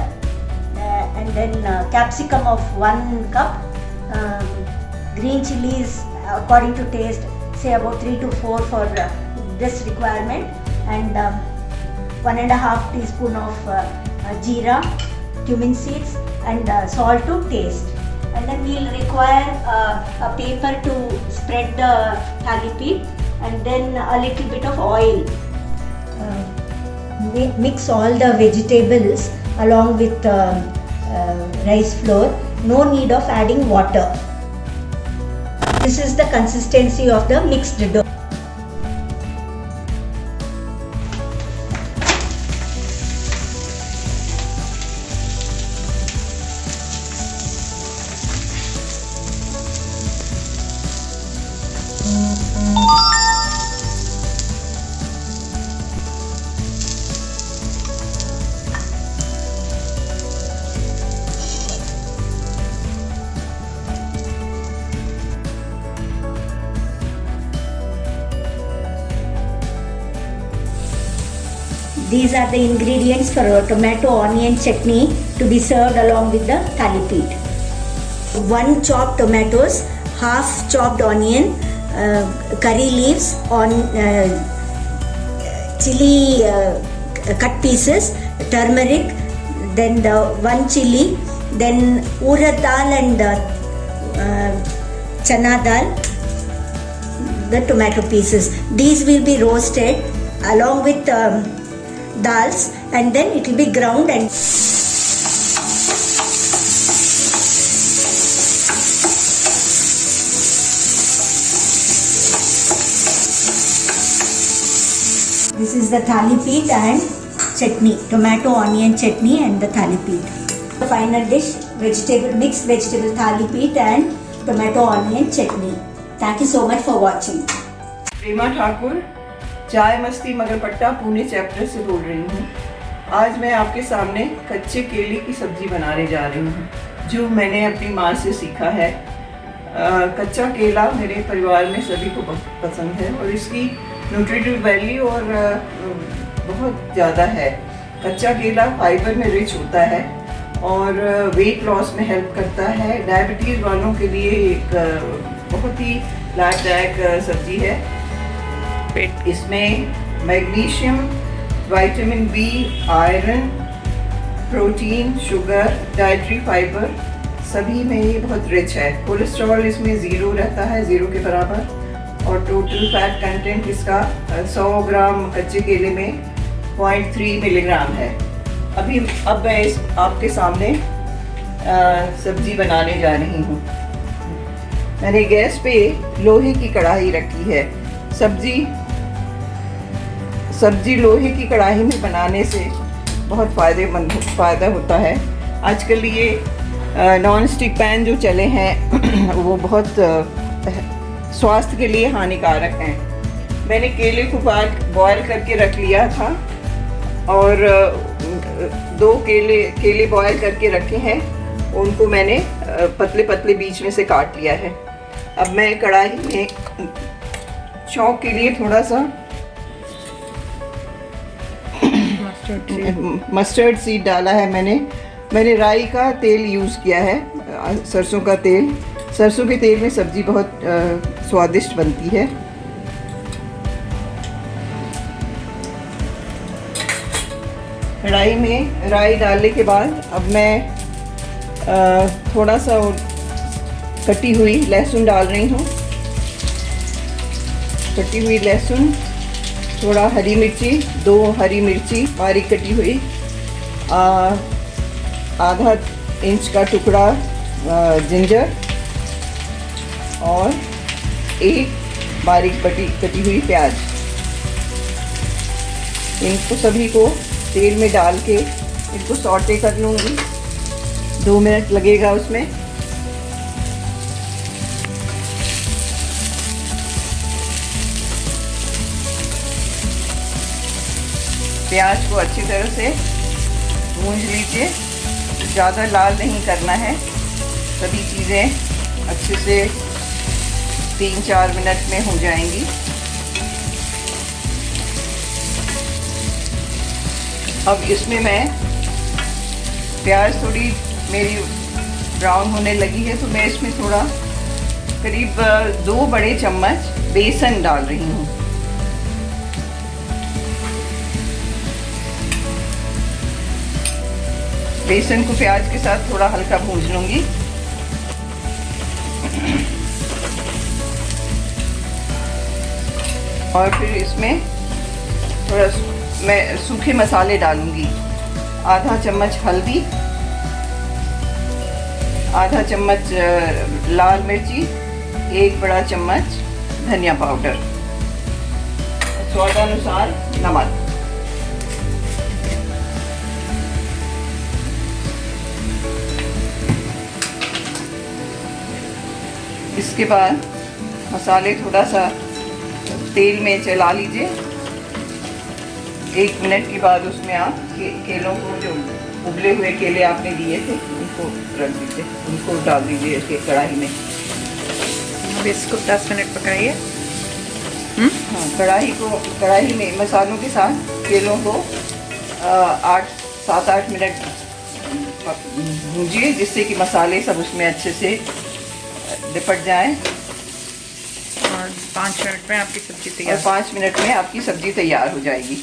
and then capsicum of 1 cup, green chilies according to taste, say about 3 to 4 for this requirement, and 1.5 teaspoon of jeera, cumin seeds, and salt to taste. And then we will require a paper to spread the thali peet, and then a little bit of oil. Mix all the vegetables along with rice flour. No need of adding water. This is the consistency of the mixed dough. These are the ingredients for a tomato onion chutney to be served along with the thali peet. 1 chopped tomatoes, half chopped onion, curry leaves, chili cut pieces, turmeric, then the 1 chili, then urad dal and chana dal, the tomato pieces. These will be roasted along with dals, and then it will be ground and this is the thali peet and chutney, tomato onion chutney and the thali peet. The final dish, mixed vegetable thali peet and tomato onion chutney. Thank you so much for watching. प्रेमा ठाकुर, चाय मस्ती Magarpatta Pune chapter से बोल रही हूँ। आज मैं आपके सामने कच्चे केले की सब्जी बनाने जा रही हूँ, जो मैंने अपनी माँ से सीखा है। कच्चा केला मेरे परिवार में सभी को पसंद है और इसकी न्यूट्रिटिव वैल्यू और बहुत ज़्यादा है। कच्चा केला फाइबर में रिच होता है और वेट लॉस में हेल्प करता है। डायबिटीज़ वालों के लिए एक बहुत ही लाभदायक सब्जी है। इसमें magnesium, vitamin B, iron, protein, sugar, dietary fibre सभी में ये बहुत रिच है। कोलेस्ट्रॉल इसमें 0 रहता है, 0 के बराबर, और टोटल फैट कंटेंट इसका 100 ग्राम कच्चे केले में 0.3 मिलीग्राम है। अब मैं आपके सामने सब्जी बनाने जा रही हूँ। मैंने गैस पे लोहे की कढ़ाई रखी है। सब्जी लोहे की कढ़ाई में बनाने से बहुत फ़ायदा होता है। आजकल ये नॉन स्टिक पैन जो चले हैं वो बहुत स्वास्थ्य के लिए हानिकारक हैं। मैंने केले को बॉयल करके रख लिया था और 2 केले बॉयल करके रखे हैं, उनको मैंने पतले पतले बीच में से काट लिया है। अब मैं कढ़ाई में शौक के लिए थोड़ा सा मस्टर्ड सीड डाला है। मैंने राई का तेल यूज़ किया है, सरसों का तेल। सरसों के तेल में सब्ज़ी बहुत स्वादिष्ट बनती है। कढ़ाई में राई डालने के बाद अब मैं थोड़ा सा कटी हुई लहसुन डाल रही हूँ। कटी हुई लहसुन थोड़ा हरी मिर्ची, 2 हरी मिर्ची बारीक कटी हुई, आधा इंच का टुकड़ा जिंजर और 1 बारीक कटी हुई प्याज। इनको सभी को तेल में डाल के इनको सौटे कर लूँगी। 2 मिनट लगेगा उसमें। प्याज को अच्छी तरह से भूंज लीजिए, ज़्यादा लाल नहीं करना है। सभी चीज़ें अच्छे से 3-4 मिनट में हो जाएंगी। अब इसमें मैं प्याज थोड़ी मेरी ब्राउन होने लगी है, तो मैं इसमें थोड़ा करीब 2 बड़े चम्मच बेसन डाल रही हूँ। बेसन को प्याज के साथ थोड़ा हल्का भूंज लूँगी। और फिर इसमें थोड़ा मैं सूखे मसाले डालूँगी। आधा चम्मच हल्दी, आधा चम्मच लाल मिर्ची, 1 बड़ा चम्मच धनिया पाउडर, स्वादानुसार नमक। इसके बाद मसाले थोड़ा सा तेल में चला लीजिए। 1 मिनट के बाद उसमें आप केलों को, जो उबले हुए केले आपने लिए थे, उनको रख दीजिए, उनको डाल दीजिए इसके कढ़ाई में। अब इसको 10 मिनट पकाइए। हाँ, कढ़ाई में मसालों के साथ केलों को 7-8 मिनट भूंजिए, जिससे कि मसाले सब उसमें अच्छे से लिपट जाएं। और 5 मिनट में आपकी सब्जी तैयार। और 5 मिनट में आपकी सब्जी तैयार हो जाएगी।